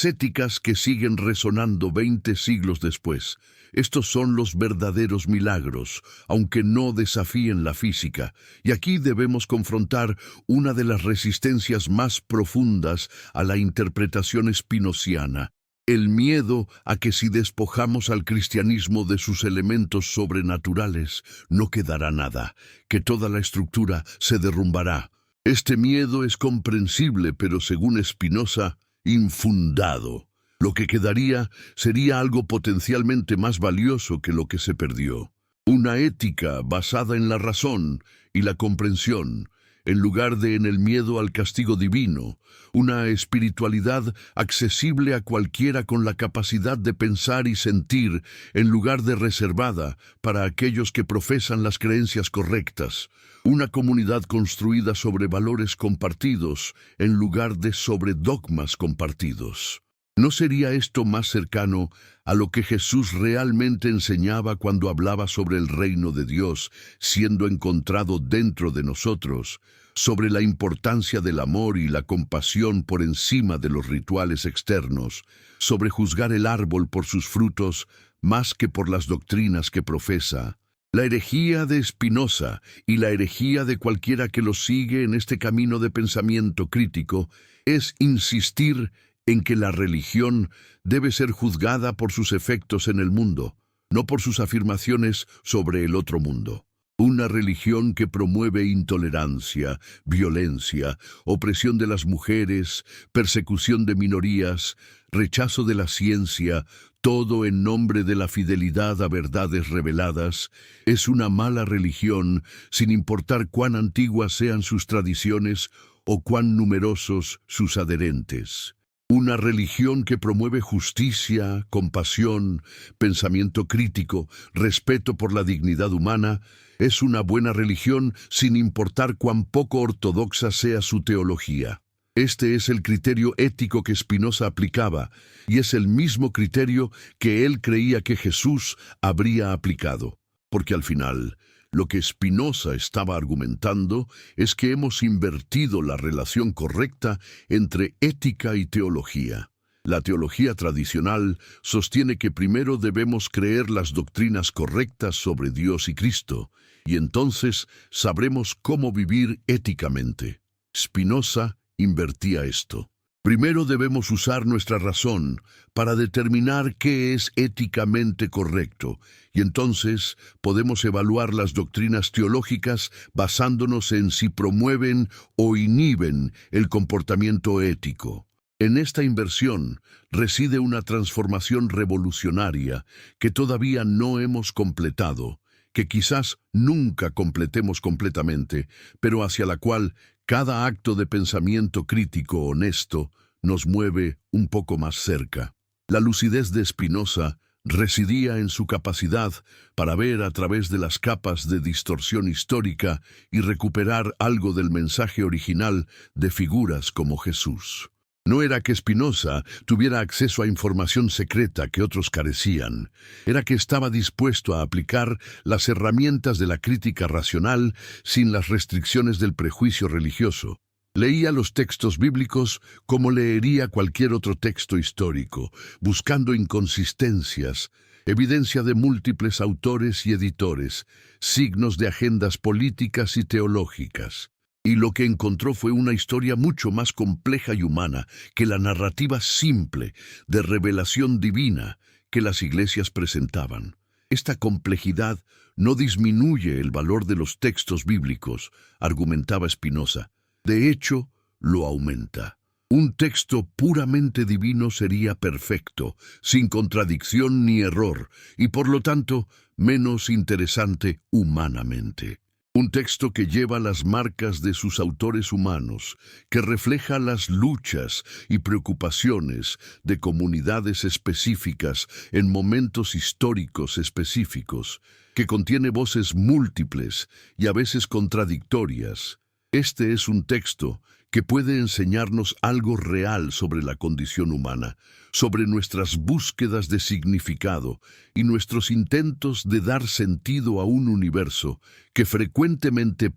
éticas que siguen resonando 20 siglos después. Estos son los verdaderos milagros, aunque no desafíen la física, y aquí debemos confrontar una de las resistencias más profundas a la interpretación spinoziana: el miedo a que si despojamos al cristianismo de sus elementos sobrenaturales, no quedará nada, que toda la estructura se derrumbará. Este miedo es comprensible, pero según Spinoza, infundado. Lo que quedaría sería algo potencialmente más valioso que lo que se perdió. Una ética basada en la razón y la comprensión, en lugar de en el miedo al castigo divino. Una espiritualidad accesible a cualquiera con la capacidad de pensar y sentir, en lugar de reservada para aquellos que profesan las creencias correctas. Una comunidad construida sobre valores compartidos, en lugar de sobre dogmas compartidos. ¿No sería esto más cercano a lo que Jesús realmente enseñaba cuando hablaba sobre el reino de Dios siendo encontrado dentro de nosotros, sobre la importancia del amor y la compasión por encima de los rituales externos, sobre juzgar el árbol por sus frutos más que por las doctrinas que profesa? La herejía de Spinoza y la herejía de cualquiera que lo sigue en este camino de pensamiento crítico es insistir en que la religión debe ser juzgada por sus efectos en el mundo, no por sus afirmaciones sobre el otro mundo. Una religión que promueve intolerancia, violencia, opresión de las mujeres, persecución de minorías, rechazo de la ciencia, todo en nombre de la fidelidad a verdades reveladas, es una mala religión, sin importar cuán antiguas sean sus tradiciones o cuán numerosos sus adherentes. Una religión que promueve justicia, compasión, pensamiento crítico, respeto por la dignidad humana, es una buena religión sin importar cuán poco ortodoxa sea su teología. Este es el criterio ético que Spinoza aplicaba, y es el mismo criterio que él creía que Jesús habría aplicado. Porque al final, lo que Spinoza estaba argumentando es que hemos invertido la relación correcta entre ética y teología. La teología tradicional sostiene que primero debemos creer las doctrinas correctas sobre Dios y Cristo, y entonces sabremos cómo vivir éticamente. Spinoza invertía esto. Primero debemos usar nuestra razón para determinar qué es éticamente correcto, y entonces podemos evaluar las doctrinas teológicas basándonos en si promueven o inhiben el comportamiento ético. En esta inversión reside una transformación revolucionaria que todavía no hemos completado, que quizás nunca completemos completamente, pero hacia la cual cada acto de pensamiento crítico honesto nos mueve un poco más cerca. La lucidez de Spinoza residía en su capacidad para ver a través de las capas de distorsión histórica y recuperar algo del mensaje original de figuras como Jesús. No era que Spinoza tuviera acceso a información secreta que otros carecían, era que estaba dispuesto a aplicar las herramientas de la crítica racional sin las restricciones del prejuicio religioso. Leía los textos bíblicos como leería cualquier otro texto histórico, buscando inconsistencias, evidencia de múltiples autores y editores, signos de agendas políticas y teológicas. Y lo que encontró fue una historia mucho más compleja y humana que la narrativa simple de revelación divina que las iglesias presentaban. Esta complejidad no disminuye el valor de los textos bíblicos, argumentaba Spinoza. De hecho, lo aumenta. Un texto puramente divino sería perfecto, sin contradicción ni error, y por lo tanto, menos interesante humanamente. Un texto que lleva las marcas de sus autores humanos, que refleja las luchas y preocupaciones de comunidades específicas en momentos históricos específicos, que contiene voces múltiples y a veces contradictorias. Este es un texto que puede enseñarnos algo real sobre la condición humana, sobre nuestras búsquedas de significado y nuestros intentos de dar sentido a un universo que frecuentemente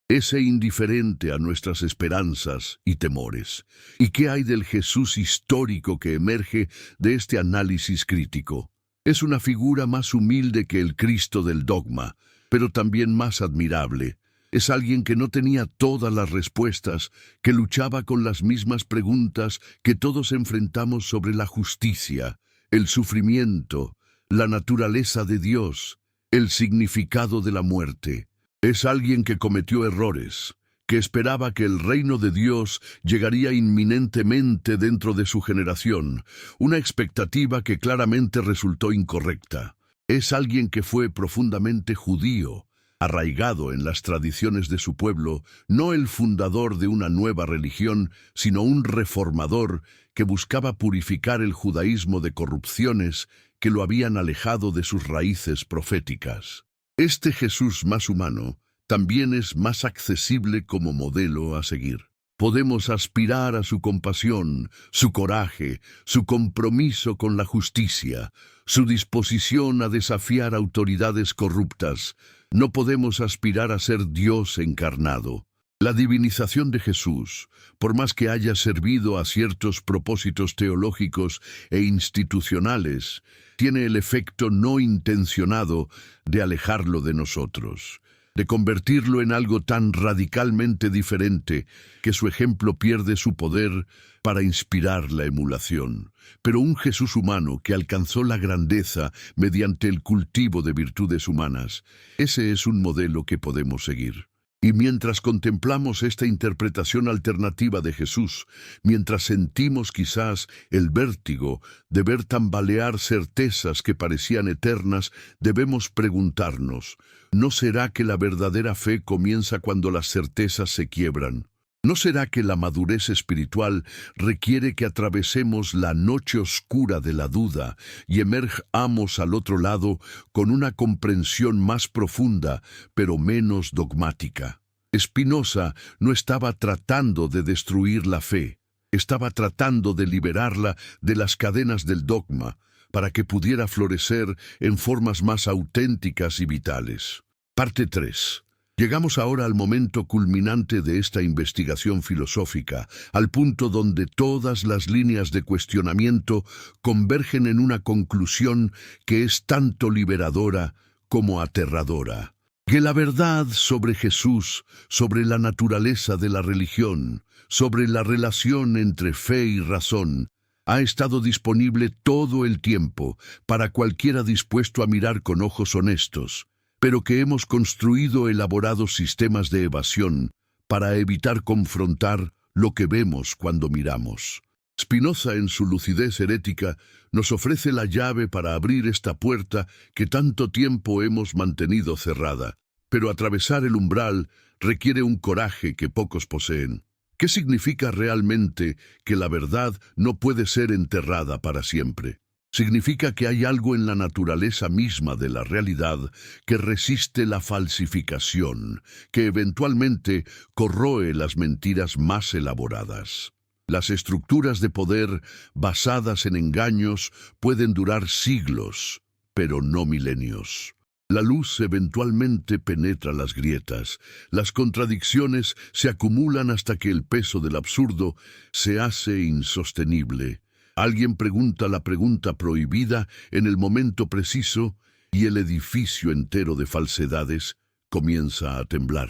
es indiferente a nuestras esperanzas y temores. ¿Y qué hay del Jesús histórico que emerge de este análisis crítico? Es una figura más humilde que el Cristo del dogma, pero también más admirable. Es alguien que no tenía todas las respuestas, que luchaba con las mismas preguntas que todos enfrentamos sobre la justicia, el sufrimiento, la naturaleza de Dios, el significado de la muerte. Es alguien que cometió errores, que esperaba que el reino de Dios llegaría inminentemente dentro de su generación, una expectativa que claramente resultó incorrecta. Es alguien que fue profundamente judío, arraigado en las tradiciones de su pueblo, no el fundador de una nueva religión, sino un reformador que buscaba purificar el judaísmo de corrupciones que lo habían alejado de sus raíces proféticas. Este Jesús más humano también es más accesible como modelo a seguir. Podemos aspirar a su compasión, su coraje, su compromiso con la justicia, su disposición a desafiar autoridades corruptas. No podemos aspirar a ser Dios encarnado. La divinización de Jesús, por más que haya servido a ciertos propósitos teológicos e institucionales, tiene el efecto no intencionado de alejarlo de nosotros, de convertirlo en algo tan radicalmente diferente que su ejemplo pierde su poder para inspirar la emulación. Pero un Jesús humano que alcanzó la grandeza mediante el cultivo de virtudes humanas, ese es un modelo que podemos seguir. Y mientras contemplamos esta interpretación alternativa de Jesús, mientras sentimos quizás el vértigo de ver tambalear certezas que parecían eternas, debemos preguntarnos, ¿no será que la verdadera fe comienza cuando las certezas se quiebran? ¿No será que la madurez espiritual requiere que atravesemos la noche oscura de la duda y emerjamos al otro lado con una comprensión más profunda, pero menos dogmática? Spinoza no estaba tratando de destruir la fe, estaba tratando de liberarla de las cadenas del dogma para que pudiera florecer en formas más auténticas y vitales. Parte 3. Llegamos ahora al momento culminante de esta investigación filosófica, al punto donde todas las líneas de cuestionamiento convergen en una conclusión que es tanto liberadora como aterradora. Que la verdad sobre Jesús, sobre la naturaleza de la religión, sobre la relación entre fe y razón, ha estado disponible todo el tiempo para cualquiera dispuesto a mirar con ojos honestos, pero que hemos construido elaborados sistemas de evasión para evitar confrontar lo que vemos cuando miramos. Spinoza, en su lucidez herética, nos ofrece la llave para abrir esta puerta que tanto tiempo hemos mantenido cerrada, pero atravesar el umbral requiere un coraje que pocos poseen. ¿Qué significa realmente que la verdad no puede ser enterrada para siempre? Significa que hay algo en la naturaleza misma de la realidad que resiste la falsificación, que eventualmente corroe las mentiras más elaboradas. Las estructuras de poder basadas en engaños pueden durar siglos, pero no milenios. La luz eventualmente penetra las grietas, las contradicciones se acumulan hasta que el peso del absurdo se hace insostenible. Alguien pregunta la pregunta prohibida en el momento preciso y el edificio entero de falsedades comienza a temblar.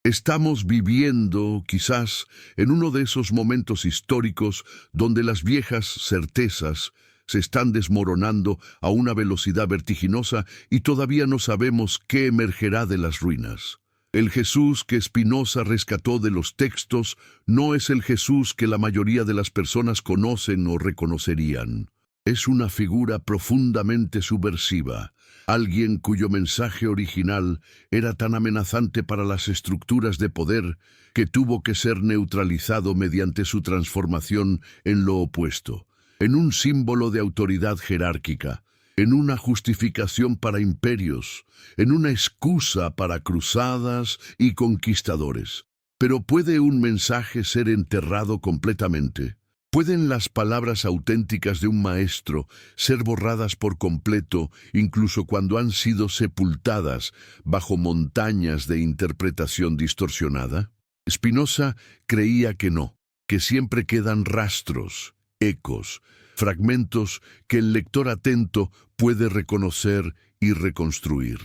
Estamos viviendo, quizás, en uno de esos momentos históricos donde las viejas certezas se están desmoronando a una velocidad vertiginosa y todavía no sabemos qué emergerá de las ruinas. El Jesús que Spinoza rescató de los textos no es el Jesús que la mayoría de las personas conocen o reconocerían. Es una figura profundamente subversiva, alguien cuyo mensaje original era tan amenazante para las estructuras de poder que tuvo que ser neutralizado mediante su transformación en lo opuesto, en un símbolo de autoridad jerárquica, en una justificación para imperios, en una excusa para cruzadas y conquistadores. Pero ¿puede un mensaje ser enterrado completamente? ¿Pueden las palabras auténticas de un maestro ser borradas por completo, incluso cuando han sido sepultadas bajo montañas de interpretación distorsionada? Spinoza creía que no, que siempre quedan rastros, ecos, fragmentos que el lector atento puede reconocer y reconstruir.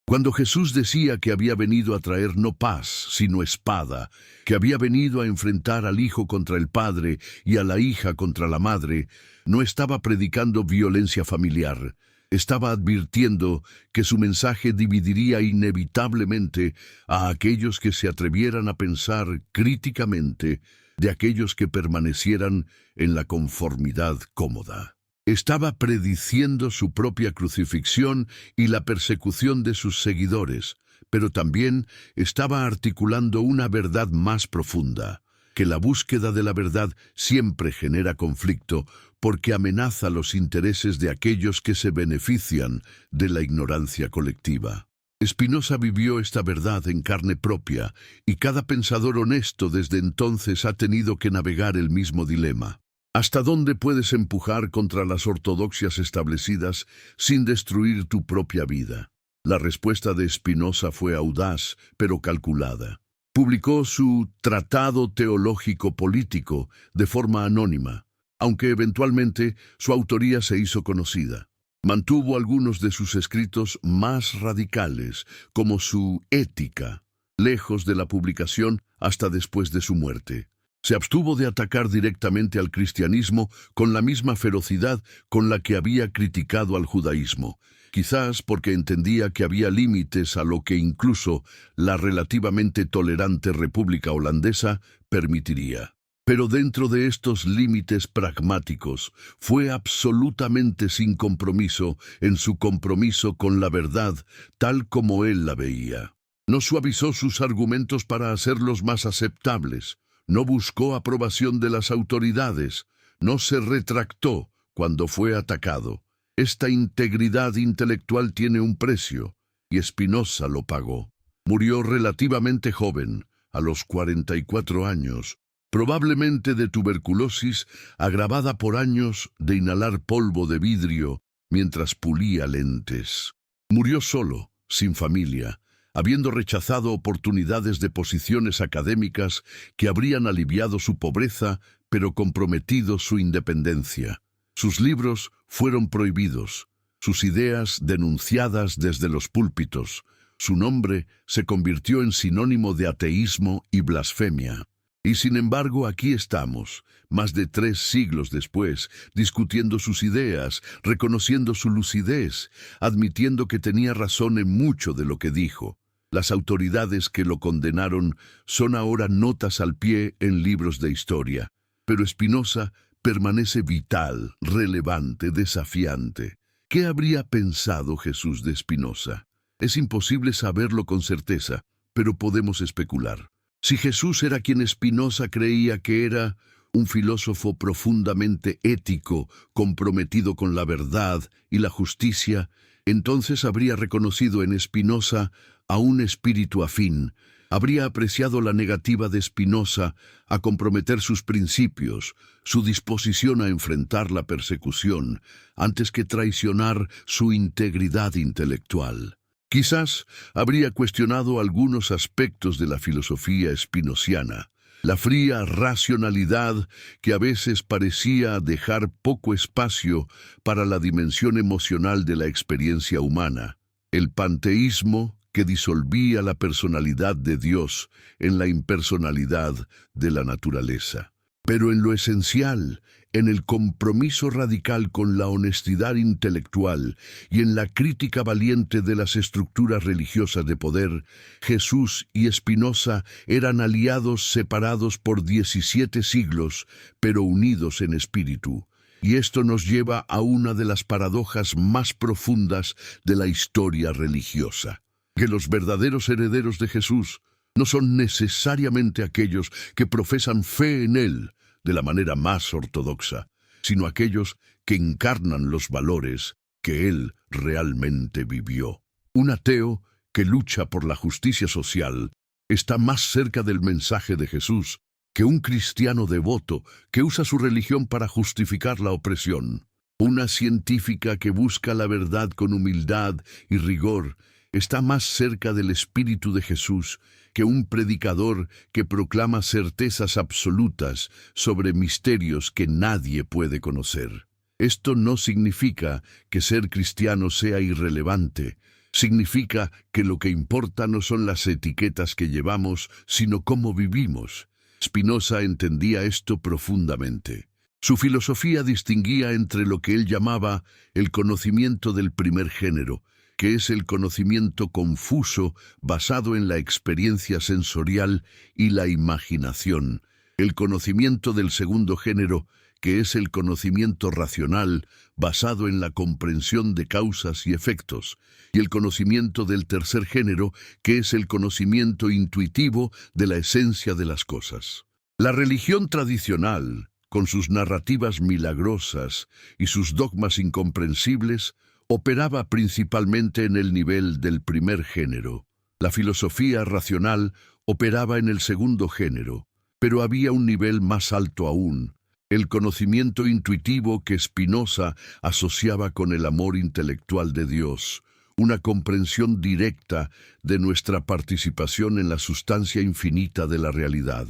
Cuando Jesús decía que había venido a traer no paz, sino espada, que había venido a enfrentar al hijo contra el padre y a la hija contra la madre, no estaba predicando violencia familiar. Estaba advirtiendo que su mensaje dividiría inevitablemente a aquellos que se atrevieran a pensar críticamente de aquellos que permanecieran en la conformidad cómoda. Estaba prediciendo su propia crucifixión y la persecución de sus seguidores, pero también estaba articulando una verdad más profunda, que la búsqueda de la verdad siempre genera conflicto porque amenaza los intereses de aquellos que se benefician de la ignorancia colectiva. Spinoza vivió esta verdad en carne propia, y cada pensador honesto desde entonces ha tenido que navegar el mismo dilema. ¿Hasta dónde puedes empujar contra las ortodoxias establecidas sin destruir tu propia vida? La respuesta de Spinoza fue audaz, pero calculada. Publicó su Tratado Teológico Político de forma anónima, aunque eventualmente su autoría se hizo conocida. Mantuvo algunos de sus escritos más radicales, como su Ética, lejos de la publicación hasta después de su muerte. Se abstuvo de atacar directamente al cristianismo con la misma ferocidad con la que había criticado al judaísmo, quizás porque entendía que había límites a lo que incluso la relativamente tolerante República Holandesa permitiría. Pero dentro de estos límites pragmáticos, fue absolutamente sin compromiso en su compromiso con la verdad, tal como él la veía. No suavizó sus argumentos para hacerlos más aceptables, no buscó aprobación de las autoridades, no se retractó cuando fue atacado. Esta integridad intelectual tiene un precio, y Spinoza lo pagó. Murió relativamente joven, a los 44 años, probablemente de tuberculosis agravada por años de inhalar polvo de vidrio mientras pulía lentes. Murió solo, sin familia, habiendo rechazado oportunidades de posiciones académicas que habrían aliviado su pobreza, pero comprometido su independencia. Sus libros fueron prohibidos, sus ideas denunciadas desde los púlpitos. Su nombre se convirtió en sinónimo de ateísmo y blasfemia. Y sin embargo, aquí estamos, más de 3 siglos después, discutiendo sus ideas, reconociendo su lucidez, admitiendo que tenía razón en mucho de lo que dijo. Las autoridades que lo condenaron son ahora notas al pie en libros de historia. Pero Spinoza permanece vital, relevante, desafiante. ¿Qué habría pensado Jesús de Spinoza? Es imposible saberlo con certeza, pero podemos especular. Si Jesús era quien Spinoza creía que era, un filósofo profundamente ético, comprometido con la verdad y la justicia, entonces habría reconocido en Spinoza a un espíritu afín, habría apreciado la negativa de Spinoza a comprometer sus principios, su disposición a enfrentar la persecución, antes que traicionar su integridad intelectual. Quizás habría cuestionado algunos aspectos de la filosofía espinociana, la fría racionalidad que a veces parecía dejar poco espacio para la dimensión emocional de la experiencia humana, el panteísmo que disolvía la personalidad de Dios en la impersonalidad de la naturaleza. Pero en lo esencial, en el compromiso radical con la honestidad intelectual y en la crítica valiente de las estructuras religiosas de poder, Jesús y Spinoza eran aliados separados por 17 siglos, pero unidos en espíritu. Y esto nos lleva a una de las paradojas más profundas de la historia religiosa, que los verdaderos herederos de Jesús no son necesariamente aquellos que profesan fe en Él de la manera más ortodoxa, sino aquellos que encarnan los valores que Él realmente vivió. Un ateo que lucha por la justicia social está más cerca del mensaje de Jesús que un cristiano devoto que usa su religión para justificar la opresión. Una científica que busca la verdad con humildad y rigor está más cerca del Espíritu de Jesús que un predicador que proclama certezas absolutas sobre misterios que nadie puede conocer. Esto no significa que ser cristiano sea irrelevante. Significa que lo que importa no son las etiquetas que llevamos, sino cómo vivimos. Spinoza entendía esto profundamente. Su filosofía distinguía entre lo que él llamaba el conocimiento del primer género, que es el conocimiento confuso basado en la experiencia sensorial y la imaginación, el conocimiento del segundo género, que es el conocimiento racional basado en la comprensión de causas y efectos, y el conocimiento del tercer género, que es el conocimiento intuitivo de la esencia de las cosas. La religión tradicional, con sus narrativas milagrosas y sus dogmas incomprensibles, operaba principalmente en el nivel del primer género. La filosofía racional operaba en el segundo género, pero había un nivel más alto aún, el conocimiento intuitivo que Spinoza asociaba con el amor intelectual de Dios, una comprensión directa de nuestra participación en la sustancia infinita de la realidad.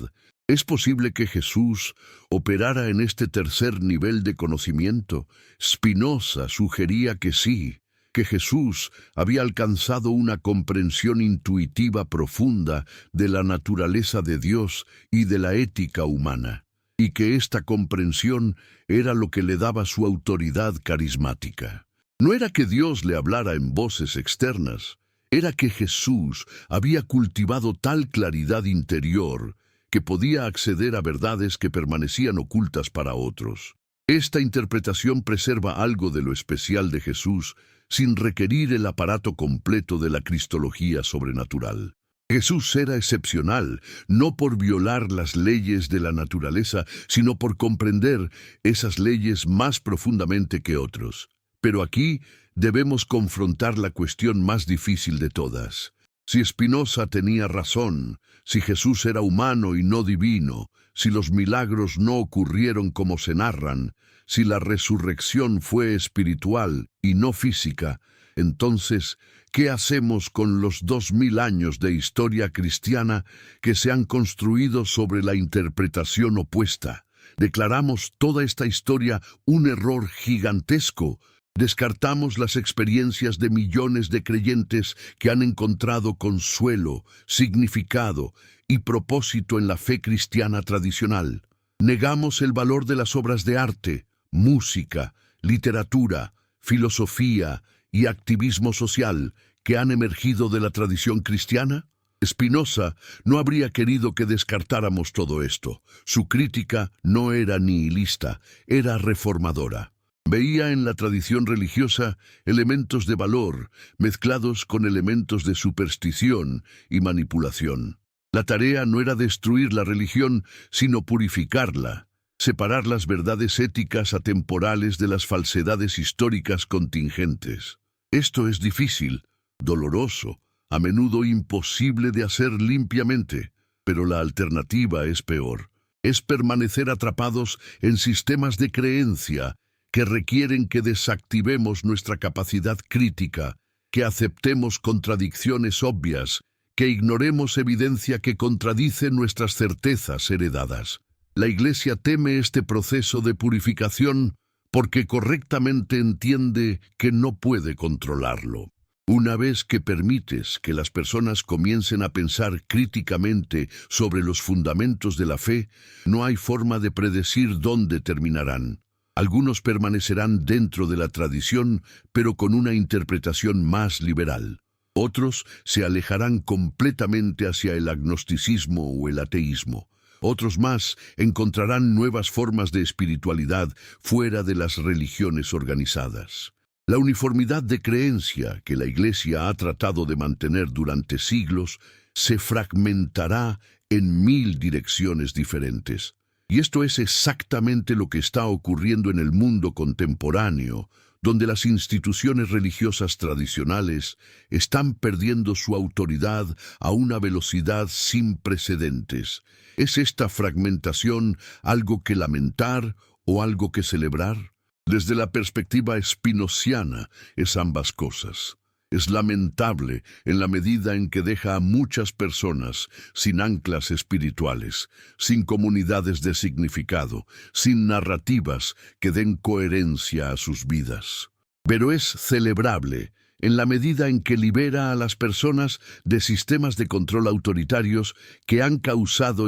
¿Es posible que Jesús operara en este tercer nivel de conocimiento? Spinoza sugería que sí, que Jesús había alcanzado una comprensión intuitiva profunda de la naturaleza de Dios y de la ética humana, y que esta comprensión era lo que le daba su autoridad carismática. No era que Dios le hablara en voces externas, era que Jesús había cultivado tal claridad interior que podía acceder a verdades que permanecían ocultas para otros. Esta interpretación preserva algo de lo especial de Jesús sin requerir el aparato completo de la cristología sobrenatural. Jesús era excepcional, no por violar las leyes de la naturaleza, sino por comprender esas leyes más profundamente que otros. Pero aquí debemos confrontar la cuestión más difícil de todas. Si Spinoza tenía razón, si Jesús era humano y no divino, si los milagros no ocurrieron como se narran, si la resurrección fue espiritual y no física, entonces, ¿qué hacemos con los 2000 años de historia cristiana que se han construido sobre la interpretación opuesta? Declaramos toda esta historia un error gigantesco. Descartamos las experiencias de millones de creyentes que han encontrado consuelo, significado y propósito en la fe cristiana tradicional. Negamos el valor de las obras de arte, música, literatura, filosofía y activismo social que han emergido de la tradición cristiana. Spinoza no habría querido que descartáramos todo esto. Su crítica no era nihilista, era reformadora. Veía en la tradición religiosa elementos de valor mezclados con elementos de superstición y manipulación. La tarea no era destruir la religión, sino purificarla. separar las verdades éticas atemporales de las falsedades históricas contingentes. Esto es difícil, doloroso, a menudo imposible de hacer limpiamente, pero la alternativa es peor. Es permanecer atrapados en sistemas de creencia que requieren que desactivemos nuestra capacidad crítica, que aceptemos contradicciones obvias, que ignoremos evidencia que contradice nuestras certezas heredadas. La Iglesia teme este proceso de purificación porque correctamente entiende que no puede controlarlo. Una vez que permites que las personas comiencen a pensar críticamente sobre los fundamentos de la fe, no hay forma de predecir dónde terminarán. Algunos permanecerán dentro de la tradición, pero con una interpretación más liberal. Otros se alejarán completamente hacia el agnosticismo o el ateísmo. Otros más encontrarán nuevas formas de espiritualidad fuera de las religiones organizadas. La uniformidad de creencia que la Iglesia ha tratado de mantener durante siglos se fragmentará en 1000 direcciones diferentes. Y esto es exactamente lo que está ocurriendo en el mundo contemporáneo, donde las instituciones religiosas tradicionales están perdiendo su autoridad a una velocidad sin precedentes. ¿Es esta fragmentación algo que lamentar o algo que celebrar? Desde la perspectiva spinociana, es ambas cosas. Es lamentable en la medida en que deja a muchas personas sin anclas espirituales, sin comunidades de significado, sin narrativas que den coherencia a sus vidas. Pero es celebrable en la medida en que libera a las personas de sistemas de control autoritarios que han causado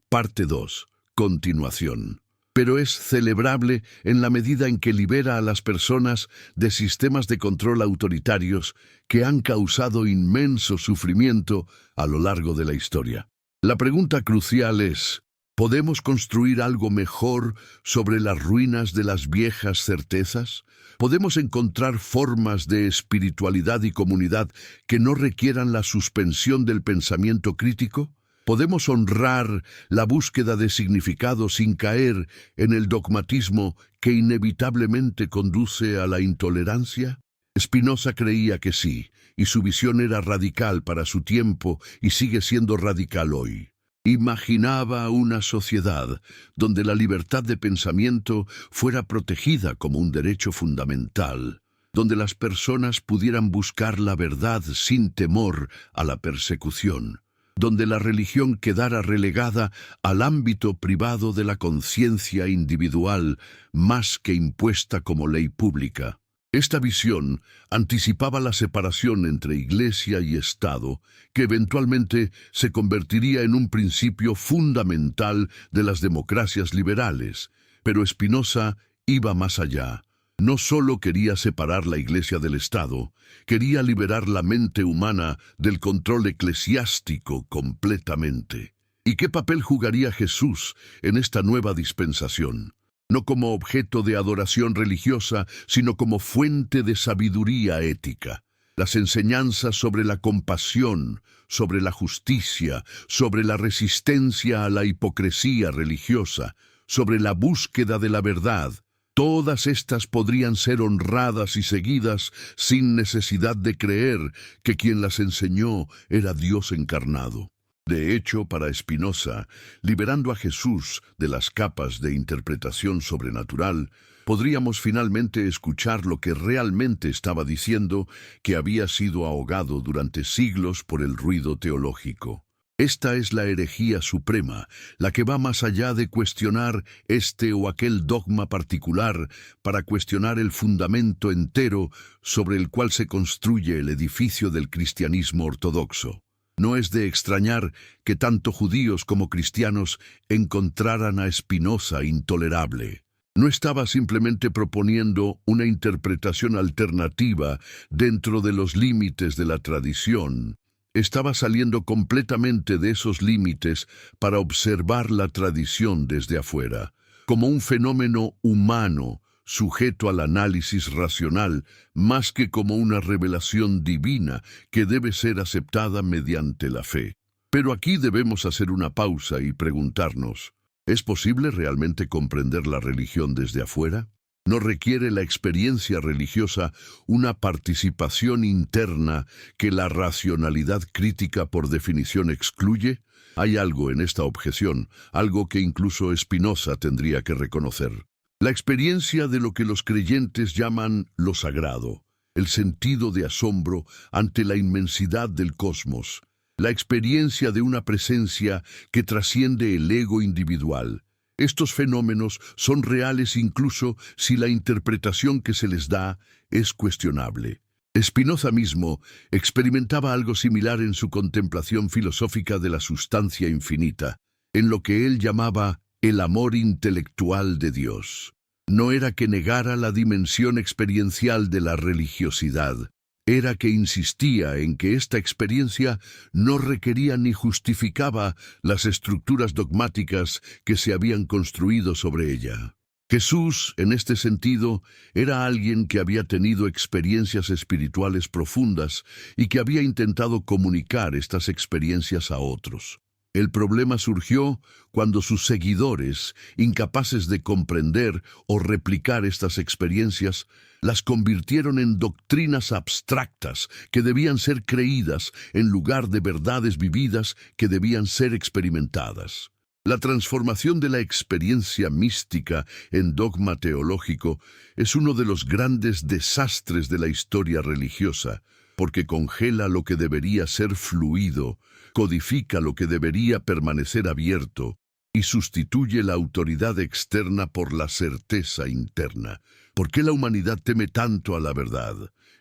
parte 2, continuación. Pero es celebrable en la medida en que libera a las personas de sistemas de control autoritarios que han causado inmenso sufrimiento a lo largo de la historia. La pregunta crucial es, ¿podemos construir algo mejor sobre las ruinas de las viejas certezas? ¿Podemos encontrar formas de espiritualidad y comunidad que no requieran la suspensión del pensamiento crítico? ¿Podemos honrar la búsqueda de significado sin caer en el dogmatismo que inevitablemente conduce a la intolerancia? Spinoza creía que sí, y su visión era radical para su tiempo y sigue siendo radical hoy. Imaginaba una sociedad donde la libertad de pensamiento fuera protegida como un derecho fundamental, donde las personas pudieran buscar la verdad sin temor a la persecución, donde la religión quedara relegada al ámbito privado de la conciencia individual más que impuesta como ley pública. Esta visión anticipaba la separación entre Iglesia y Estado, que eventualmente se convertiría en un principio fundamental de las democracias liberales. Pero Spinoza iba más allá. No solo quería separar la Iglesia del Estado, quería liberar la mente humana del control eclesiástico completamente. ¿Y qué papel jugaría Jesús en esta nueva dispensación? No como objeto de adoración religiosa, sino como fuente de sabiduría ética. Las enseñanzas sobre la compasión, sobre la justicia, sobre la resistencia a la hipocresía religiosa, sobre la búsqueda de la verdad, todas estas podrían ser honradas y seguidas sin necesidad de creer que quien las enseñó era Dios encarnado. De hecho, para Spinoza, liberando a Jesús de las capas de interpretación sobrenatural, podríamos finalmente escuchar lo que realmente estaba diciendo, que había sido ahogado durante siglos por el ruido teológico. Esta es la herejía suprema, la que va más allá de cuestionar este o aquel dogma particular para cuestionar el fundamento entero sobre el cual se construye el edificio del cristianismo ortodoxo. No es de extrañar que tanto judíos como cristianos encontraran a Spinoza intolerable. No estaba simplemente proponiendo una interpretación alternativa dentro de los límites de la tradición. Estaba saliendo completamente de esos límites para observar la tradición desde afuera, como un fenómeno humano, sujeto al análisis racional, más que como una revelación divina que debe ser aceptada mediante la fe. Pero aquí debemos hacer una pausa y preguntarnos, ¿Es posible realmente comprender la religión desde afuera? ¿No requiere la experiencia religiosa una participación interna que la racionalidad crítica por definición excluye? Hay algo en esta objeción, algo que incluso Spinoza tendría que reconocer. La experiencia de lo que los creyentes llaman lo sagrado, el sentido de asombro ante la inmensidad del cosmos, la experiencia de una presencia que trasciende el ego individual. Estos fenómenos son reales incluso si la interpretación que se les da es cuestionable. Spinoza mismo experimentaba algo similar en su contemplación filosófica de la sustancia infinita, en lo que él llamaba el amor intelectual de Dios. No era que negara la dimensión experiencial de la religiosidad, era que insistía en que esta experiencia no requería ni justificaba las estructuras dogmáticas que se habían construido sobre ella. Jesús, en este sentido, era alguien que había tenido experiencias espirituales profundas y que había intentado comunicar estas experiencias a otros. El problema surgió cuando sus seguidores, incapaces de comprender o replicar estas experiencias, las convirtieron en doctrinas abstractas que debían ser creídas en lugar de verdades vividas que debían ser experimentadas. La transformación de la experiencia mística en dogma teológico es uno de los grandes desastres de la historia religiosa, porque congela lo que debería ser fluido, codifica lo que debería permanecer abierto y sustituye la autoridad externa por la certeza interna. ¿Por qué la humanidad teme tanto a la verdad?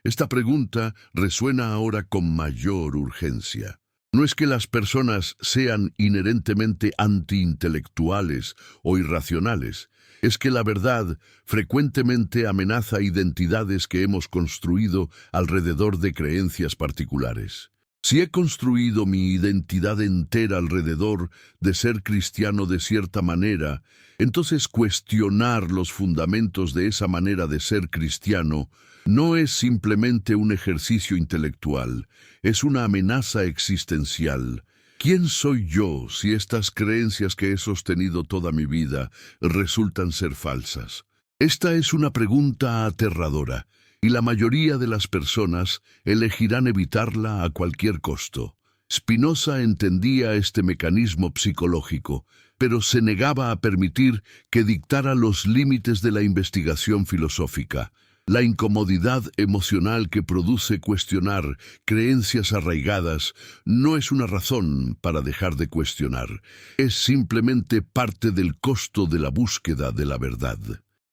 Esta pregunta resuena ahora con mayor urgencia. No es que las personas sean inherentemente antiintelectuales o irracionales, es que la verdad frecuentemente amenaza identidades que hemos construido alrededor de creencias particulares. Si he construido mi identidad entera alrededor de ser cristiano de cierta manera, entonces cuestionar los fundamentos de esa manera de ser cristiano no es simplemente un ejercicio intelectual, es una amenaza existencial. ¿Quién soy yo si estas creencias que he sostenido toda mi vida resultan ser falsas? Esta es una pregunta aterradora, y la mayoría de las personas elegirán evitarla a cualquier costo. Spinoza entendía este mecanismo psicológico, pero se negaba a permitir que dictara los límites de la investigación filosófica. La incomodidad emocional que produce cuestionar creencias arraigadas no es una razón para dejar de cuestionar, es simplemente parte del costo de la búsqueda de la verdad.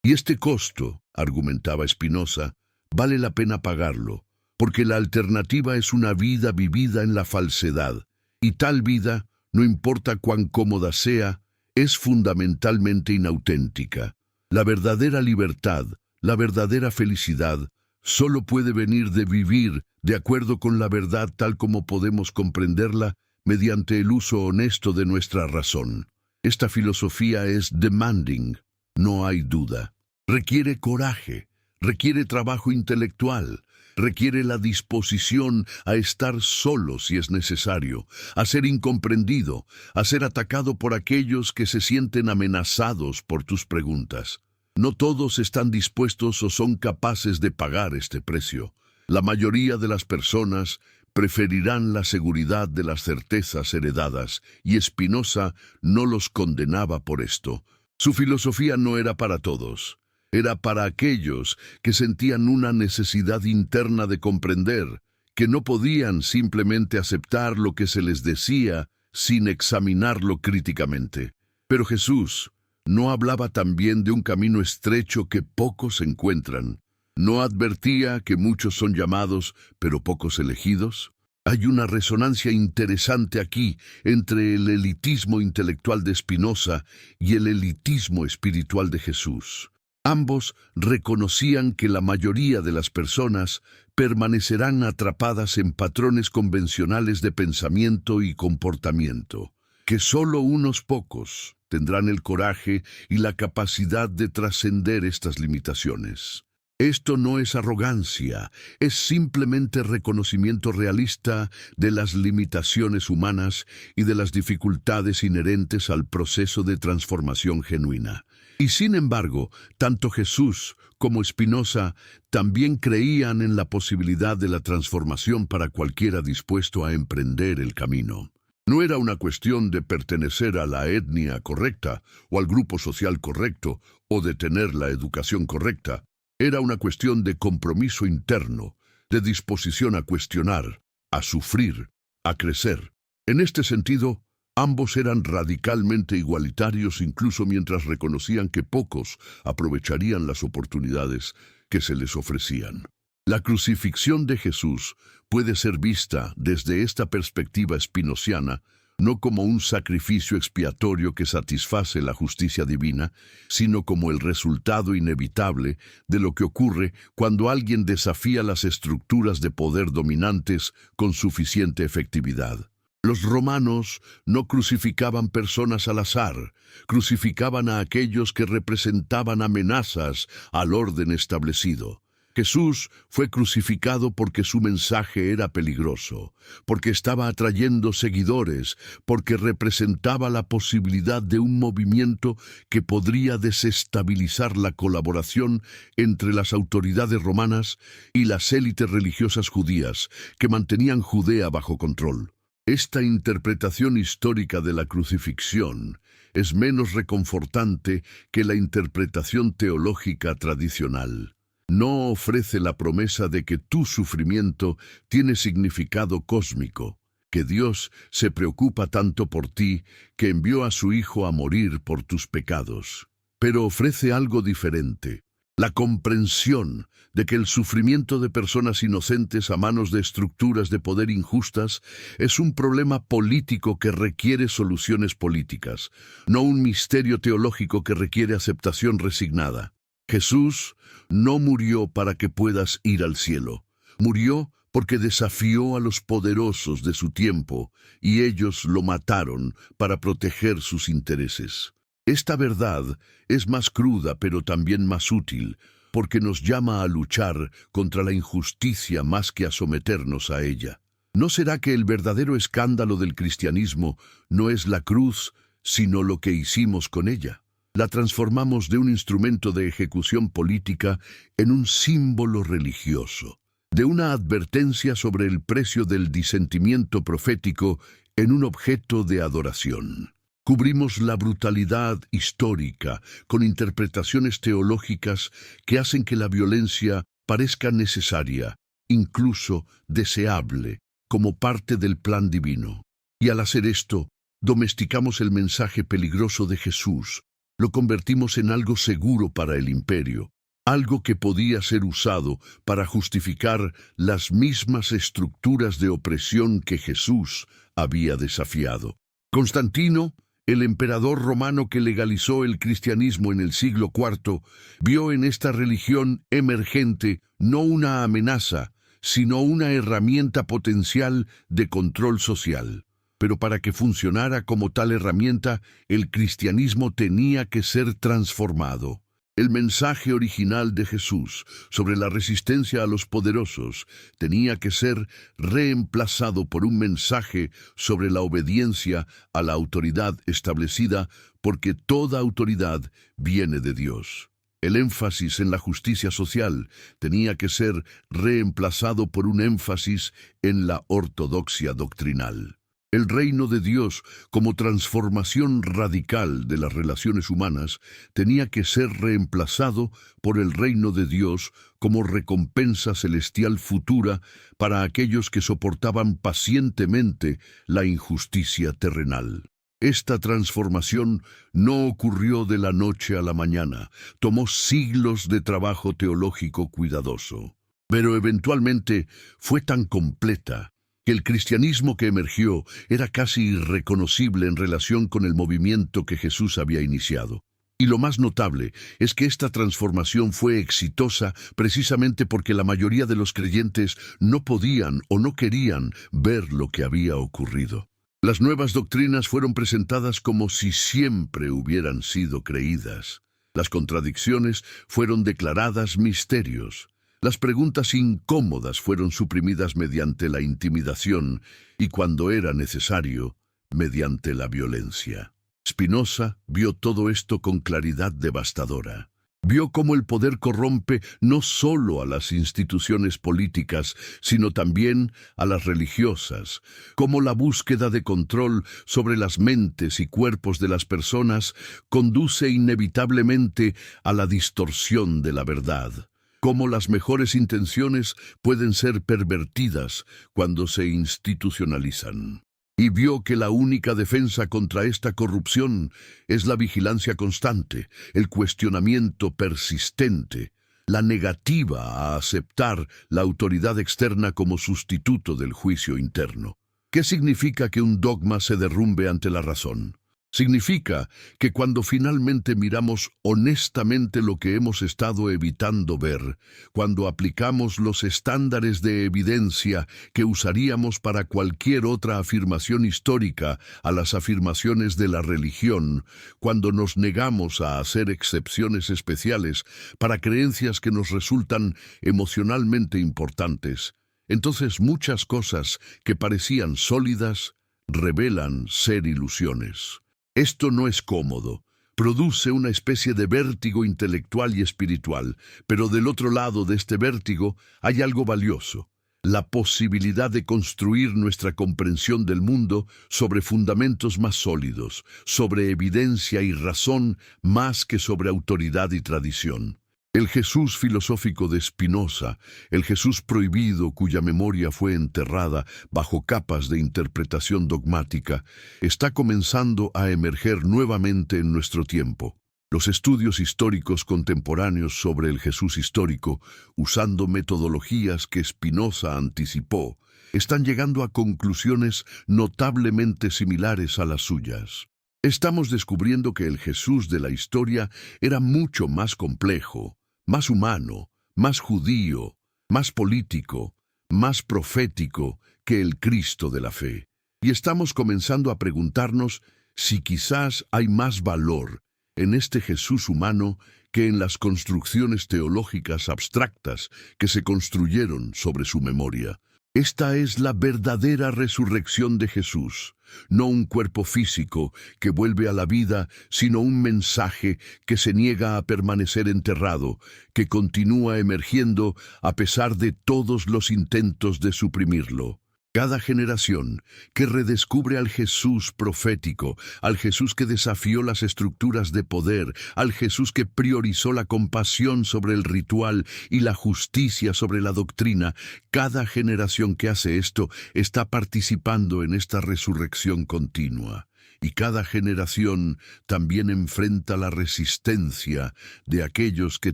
Y este costo, argumentaba Spinoza, vale la pena pagarlo, porque la alternativa es una vida vivida en la falsedad, y tal vida, no importa cuán cómoda sea, es fundamentalmente inauténtica. La verdadera libertad, la verdadera felicidad, solo puede venir de vivir de acuerdo con la verdad tal como podemos comprenderla mediante el uso honesto de nuestra razón. Esta filosofía es demanding, no hay duda. Requiere coraje, requiere trabajo intelectual, requiere la disposición a estar solo si es necesario, a ser incomprendido, a ser atacado por aquellos que se sienten amenazados por tus preguntas. No todos están dispuestos o son capaces de pagar este precio. La mayoría de las personas preferirán la seguridad de las certezas heredadas, y Spinoza no los condenaba por esto. Su filosofía no era para todos. Era para aquellos que sentían una necesidad interna de comprender, que no podían simplemente aceptar lo que se les decía sin examinarlo críticamente. Pero Jesús no hablaba también de un camino estrecho que pocos encuentran. ¿No advertía que muchos son llamados, pero pocos elegidos? Hay una resonancia interesante aquí entre el elitismo intelectual de Spinoza y el elitismo espiritual de Jesús. Ambos reconocían que la mayoría de las personas permanecerán atrapadas en patrones convencionales de pensamiento y comportamiento, que solo unos pocos tendrán el coraje y la capacidad de trascender estas limitaciones. Esto no es arrogancia, es simplemente reconocimiento realista de las limitaciones humanas y de las dificultades inherentes al proceso de transformación genuina. Y sin embargo, tanto Jesús como Spinoza también creían en la posibilidad de la transformación para cualquiera dispuesto a emprender el camino. No era una cuestión de pertenecer a la etnia correcta o al grupo social correcto o de tener la educación correcta. Era una cuestión de compromiso interno, de disposición a cuestionar, a sufrir, a crecer. En este sentido, ambos eran radicalmente igualitarios incluso mientras reconocían que pocos aprovecharían las oportunidades que se les ofrecían. La crucifixión de Jesús puede ser vista desde esta perspectiva spinoziana no como un sacrificio expiatorio que satisface la justicia divina, sino como el resultado inevitable de lo que ocurre cuando alguien desafía las estructuras de poder dominantes con suficiente efectividad. Los romanos no crucificaban personas al azar, crucificaban a aquellos que representaban amenazas al orden establecido. Jesús fue crucificado porque su mensaje era peligroso, porque estaba atrayendo seguidores, porque representaba la posibilidad de un movimiento que podría desestabilizar la colaboración entre las autoridades romanas y las élites religiosas judías que mantenían Judea bajo control. Esta interpretación histórica de la crucifixión es menos reconfortante que la interpretación teológica tradicional. No ofrece la promesa de que tu sufrimiento tiene significado cósmico, que Dios se preocupa tanto por ti que envió a su Hijo a morir por tus pecados. Pero ofrece algo diferente, la comprensión de que el sufrimiento de personas inocentes a manos de estructuras de poder injustas es un problema político que requiere soluciones políticas, no un misterio teológico que requiere aceptación resignada. Jesús no murió para que puedas ir al cielo. Murió porque desafió a los poderosos de su tiempo y ellos lo mataron para proteger sus intereses. Esta verdad es más cruda pero también más útil porque nos llama a luchar contra la injusticia más que a someternos a ella. ¿No será que el verdadero escándalo del cristianismo no es la cruz, sino lo que hicimos con ella? La transformamos de un instrumento de ejecución política en un símbolo religioso, de una advertencia sobre el precio del disentimiento profético en un objeto de adoración. Cubrimos la brutalidad histórica con interpretaciones teológicas que hacen que la violencia parezca necesaria, incluso deseable, como parte del plan divino. Y al hacer esto, domesticamos el mensaje peligroso de Jesús. Lo convertimos en algo seguro para el imperio, algo que podía ser usado para justificar las mismas estructuras de opresión que Jesús había desafiado. Constantino, el emperador romano que legalizó el cristianismo en el siglo IV, vio en esta religión emergente no una amenaza, sino una herramienta potencial de control social. Pero para que funcionara como tal herramienta, el cristianismo tenía que ser transformado. El mensaje original de Jesús sobre la resistencia a los poderosos tenía que ser reemplazado por un mensaje sobre la obediencia a la autoridad establecida, porque toda autoridad viene de Dios. El énfasis en la justicia social tenía que ser reemplazado por un énfasis en la ortodoxia doctrinal. El reino de Dios, como transformación radical de las relaciones humanas, tenía que ser reemplazado por el reino de Dios como recompensa celestial futura para aquellos que soportaban pacientemente la injusticia terrenal. Esta transformación no ocurrió de la noche a la mañana, tomó siglos de trabajo teológico cuidadoso, pero eventualmente fue tan completa que el cristianismo que emergió era casi irreconocible en relación con el movimiento que Jesús había iniciado. Y lo más notable es que esta transformación fue exitosa precisamente porque la mayoría de los creyentes no podían o no querían ver lo que había ocurrido. Las nuevas doctrinas fueron presentadas como si siempre hubieran sido creídas. Las contradicciones fueron declaradas misterios. Las preguntas incómodas fueron suprimidas mediante la intimidación y, cuando era necesario, mediante la violencia. Spinoza vio todo esto con claridad devastadora. Vio cómo el poder corrompe no solo a las instituciones políticas, sino también a las religiosas, cómo la búsqueda de control sobre las mentes y cuerpos de las personas conduce inevitablemente a la distorsión de la verdad, cómo las mejores intenciones pueden ser pervertidas cuando se institucionalizan. Y vio que la única defensa contra esta corrupción es la vigilancia constante, el cuestionamiento persistente, la negativa a aceptar la autoridad externa como sustituto del juicio interno. ¿Qué significa que un dogma se derrumbe ante la razón? Significa que cuando finalmente miramos honestamente lo que hemos estado evitando ver, cuando aplicamos los estándares de evidencia que usaríamos para cualquier otra afirmación histórica a las afirmaciones de la religión, cuando nos negamos a hacer excepciones especiales para creencias que nos resultan emocionalmente importantes, entonces muchas cosas que parecían sólidas revelan ser ilusiones. Esto no es cómodo, produce una especie de vértigo intelectual y espiritual, pero del otro lado de este vértigo hay algo valioso, la posibilidad de construir nuestra comprensión del mundo sobre fundamentos más sólidos, sobre evidencia y razón más que sobre autoridad y tradición. El Jesús filosófico de Spinoza, el Jesús prohibido cuya memoria fue enterrada bajo capas de interpretación dogmática, está comenzando a emerger nuevamente en nuestro tiempo. Los estudios históricos contemporáneos sobre el Jesús histórico, usando metodologías que Spinoza anticipó, están llegando a conclusiones notablemente similares a las suyas. Estamos descubriendo que el Jesús de la historia era mucho más complejo, más humano, más judío, más político, más profético que el Cristo de la fe. Y estamos comenzando a preguntarnos si quizás hay más valor en este Jesús humano que en las construcciones teológicas abstractas que se construyeron sobre su memoria. Esta es la verdadera resurrección de Jesús, no un cuerpo físico que vuelve a la vida, sino un mensaje que se niega a permanecer enterrado, que continúa emergiendo a pesar de todos los intentos de suprimirlo. Cada generación que redescubre al Jesús profético, al Jesús que desafió las estructuras de poder, al Jesús que priorizó la compasión sobre el ritual y la justicia sobre la doctrina, cada generación que hace esto está participando en esta resurrección continua. Y cada generación también enfrenta la resistencia de aquellos que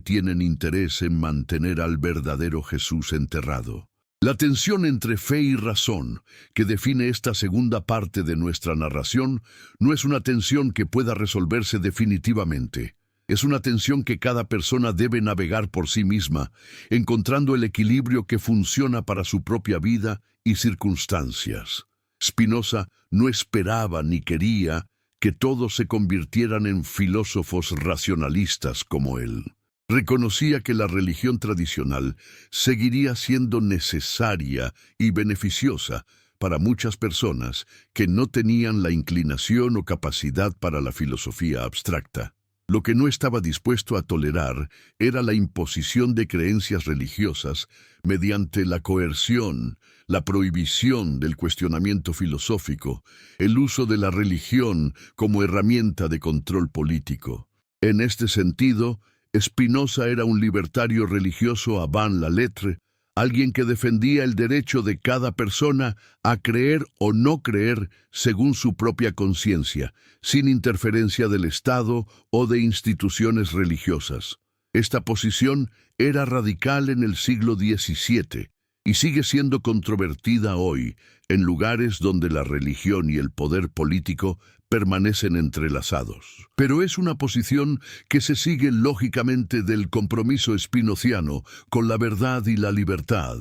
tienen interés en mantener al verdadero Jesús enterrado. La tensión entre fe y razón, que define esta segunda parte de nuestra narración, no es una tensión que pueda resolverse definitivamente. Es una tensión que cada persona debe navegar por sí misma, encontrando el equilibrio que funciona para su propia vida y circunstancias. Spinoza no esperaba ni quería que todos se convirtieran en filósofos racionalistas como él. Reconocía que la religión tradicional seguiría siendo necesaria y beneficiosa para muchas personas que no tenían la inclinación o capacidad para la filosofía abstracta. Lo que no estaba dispuesto a tolerar era la imposición de creencias religiosas mediante la coerción, la prohibición del cuestionamiento filosófico, el uso de la religión como herramienta de control político. En este sentido, Spinoza era un libertario religioso avant la lettre, alguien que defendía el derecho de cada persona a creer o no creer según su propia conciencia, sin interferencia del Estado o de instituciones religiosas. Esta posición era radical en el siglo XVII y sigue siendo controvertida hoy en lugares donde la religión y el poder político permanecen entrelazados. Pero es una posición que se sigue lógicamente del compromiso spinoziano con la verdad y la libertad.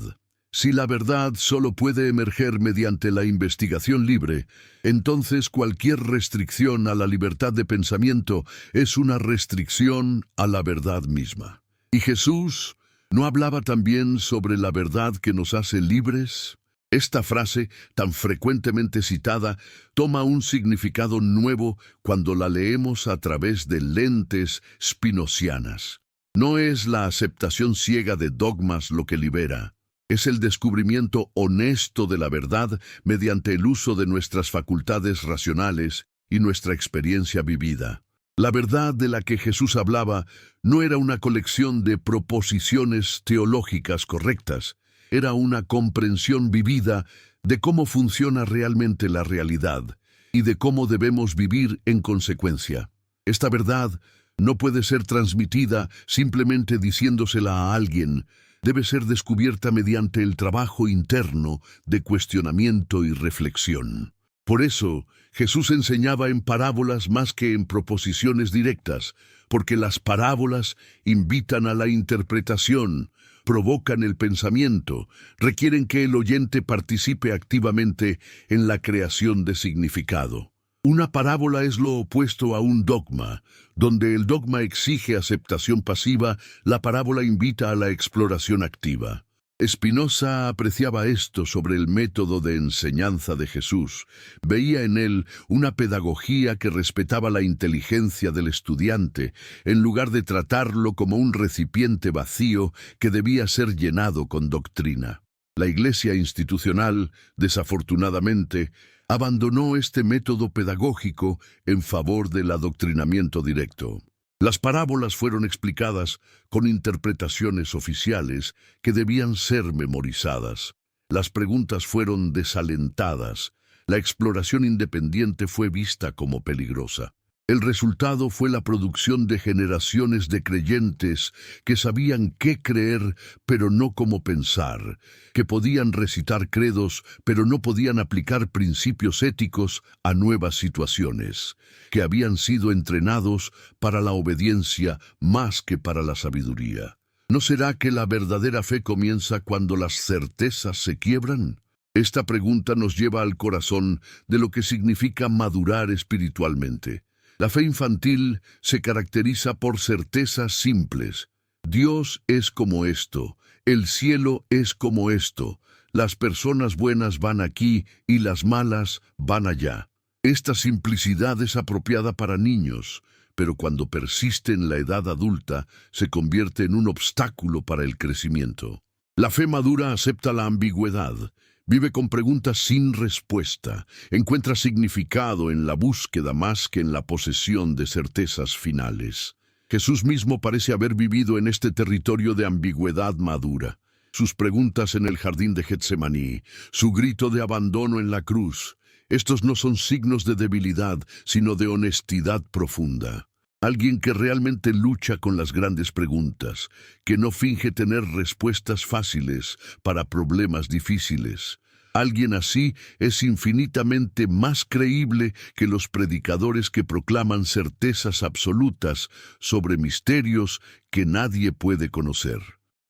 Si la verdad solo puede emerger mediante la investigación libre, entonces cualquier restricción a la libertad de pensamiento es una restricción a la verdad misma. ¿Y Jesús no hablaba también sobre la verdad que nos hace libres? Esta frase, tan frecuentemente citada, toma un significado nuevo cuando la leemos a través de lentes spinozianas. No es la aceptación ciega de dogmas lo que libera. Es el descubrimiento honesto de la verdad mediante el uso de nuestras facultades racionales y nuestra experiencia vivida. La verdad de la que Jesús hablaba no era una colección de proposiciones teológicas correctas, era una comprensión vivida de cómo funciona realmente la realidad y de cómo debemos vivir en consecuencia. Esta verdad no puede ser transmitida simplemente diciéndosela a alguien. Debe ser descubierta mediante el trabajo interno de cuestionamiento y reflexión. Por eso, Jesús enseñaba en parábolas más que en proposiciones directas, porque las parábolas invitan a la interpretación, provocan el pensamiento, requieren que el oyente participe activamente en la creación de significado. Una parábola es lo opuesto a un dogma. Donde el dogma exige aceptación pasiva, la parábola invita a la exploración activa. Spinoza apreciaba esto sobre el método de enseñanza de Jesús. Veía en él una pedagogía que respetaba la inteligencia del estudiante, en lugar de tratarlo como un recipiente vacío que debía ser llenado con doctrina. La Iglesia institucional, desafortunadamente, abandonó este método pedagógico en favor del adoctrinamiento directo. Las parábolas fueron explicadas con interpretaciones oficiales que debían ser memorizadas. Las preguntas fueron desalentadas. La exploración independiente fue vista como peligrosa. El resultado fue la producción de generaciones de creyentes que sabían qué creer, pero no cómo pensar, que podían recitar credos, pero no podían aplicar principios éticos a nuevas situaciones, que habían sido entrenados para la obediencia más que para la sabiduría. ¿No será que la verdadera fe comienza cuando las certezas se quiebran? Esta pregunta nos lleva al corazón de lo que significa madurar espiritualmente. La fe infantil se caracteriza por certezas simples. Dios es como esto, el cielo es como esto, las personas buenas van aquí y las malas van allá. Esta simplicidad es apropiada para niños, pero cuando persiste en la edad adulta, se convierte en un obstáculo para el crecimiento. La fe madura acepta la ambigüedad. Vive con preguntas sin respuesta, encuentra significado en la búsqueda más que en la posesión de certezas finales. Jesús mismo parece haber vivido en este territorio de ambigüedad madura. Sus preguntas en el jardín de Getsemaní, su grito de abandono en la cruz, estos no son signos de debilidad, sino de honestidad profunda. Alguien que realmente lucha con las grandes preguntas, que no finge tener respuestas fáciles para problemas difíciles. Alguien así es infinitamente más creíble que los predicadores que proclaman certezas absolutas sobre misterios que nadie puede conocer.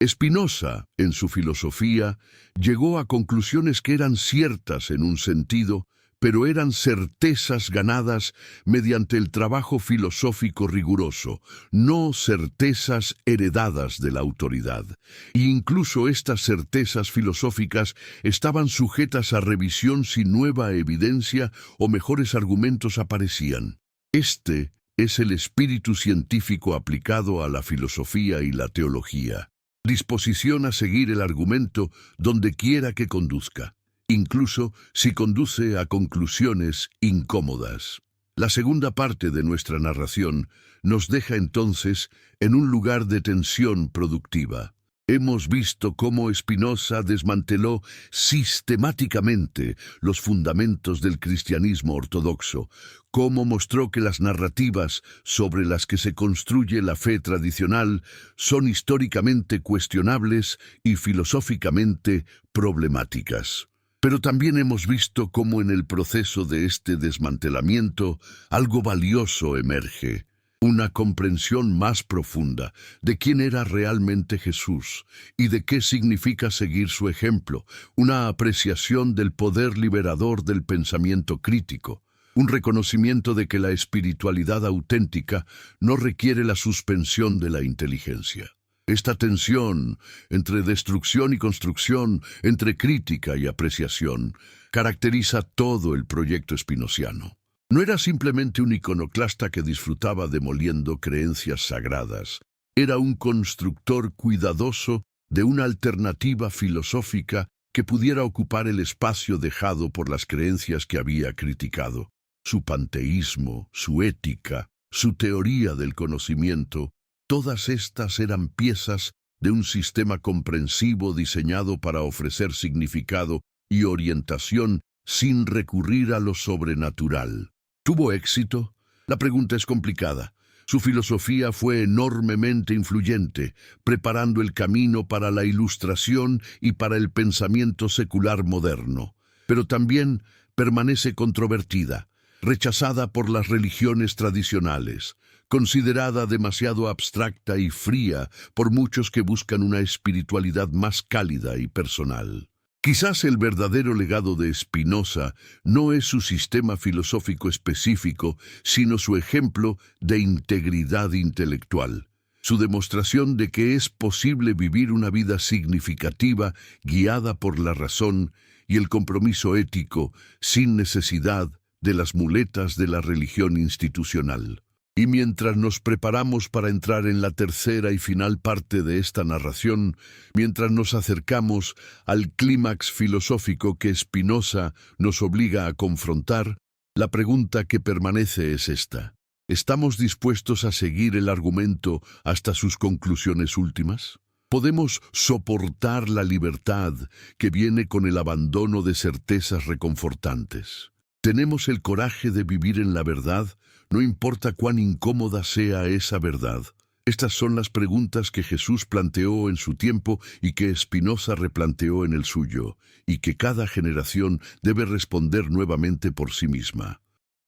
Spinoza, en su filosofía, llegó a conclusiones que eran ciertas en un sentido, pero eran certezas ganadas mediante el trabajo filosófico riguroso, no certezas heredadas de la autoridad. E incluso estas certezas filosóficas estaban sujetas a revisión si nueva evidencia o mejores argumentos aparecían. Este es el espíritu científico aplicado a la filosofía y la teología. Disposición a seguir el argumento donde quiera que conduzca, incluso si conduce a conclusiones incómodas. La segunda parte de nuestra narración nos deja entonces en un lugar de tensión productiva. Hemos visto cómo Spinoza desmanteló sistemáticamente los fundamentos del cristianismo ortodoxo, cómo mostró que las narrativas sobre las que se construye la fe tradicional son históricamente cuestionables y filosóficamente problemáticas. Pero también hemos visto cómo en el proceso de este desmantelamiento algo valioso emerge. una comprensión más profunda de quién era realmente Jesús y de qué significa seguir su ejemplo, una apreciación del poder liberador del pensamiento crítico, un reconocimiento de que la espiritualidad auténtica no requiere la suspensión de la inteligencia. Esta tensión entre destrucción y construcción, entre crítica y apreciación, caracteriza todo el proyecto spinoziano. No era simplemente un iconoclasta que disfrutaba demoliendo creencias sagradas. Era un constructor cuidadoso de una alternativa filosófica que pudiera ocupar el espacio dejado por las creencias que había criticado. Su panteísmo, su ética, su teoría del conocimiento, todas estas eran piezas de un sistema comprensivo diseñado para ofrecer significado y orientación sin recurrir a lo sobrenatural. ¿Tuvo éxito? La pregunta es complicada. Su filosofía fue enormemente influyente, preparando el camino para la Ilustración y para el pensamiento secular moderno. Pero también permanece controvertida, rechazada por las religiones tradicionales, considerada demasiado abstracta y fría por muchos que buscan una espiritualidad más cálida y personal. Quizás el verdadero legado de Spinoza no es su sistema filosófico específico, sino su ejemplo de integridad intelectual, su demostración de que es posible vivir una vida significativa guiada por la razón y el compromiso ético sin necesidad de las muletas de la religión institucional. Y mientras nos preparamos para entrar en la tercera y final parte de esta narración, mientras nos acercamos al clímax filosófico que Spinoza nos obliga a confrontar, la pregunta que permanece es esta: ¿estamos dispuestos a seguir el argumento hasta sus conclusiones últimas? ¿Podemos soportar la libertad que viene con el abandono de certezas reconfortantes? ¿Tenemos el coraje de vivir en la verdad, no importa cuán incómoda sea esa verdad? Estas son las preguntas que Jesús planteó en su tiempo y que Spinoza replanteó en el suyo, y que cada generación debe responder nuevamente por sí misma.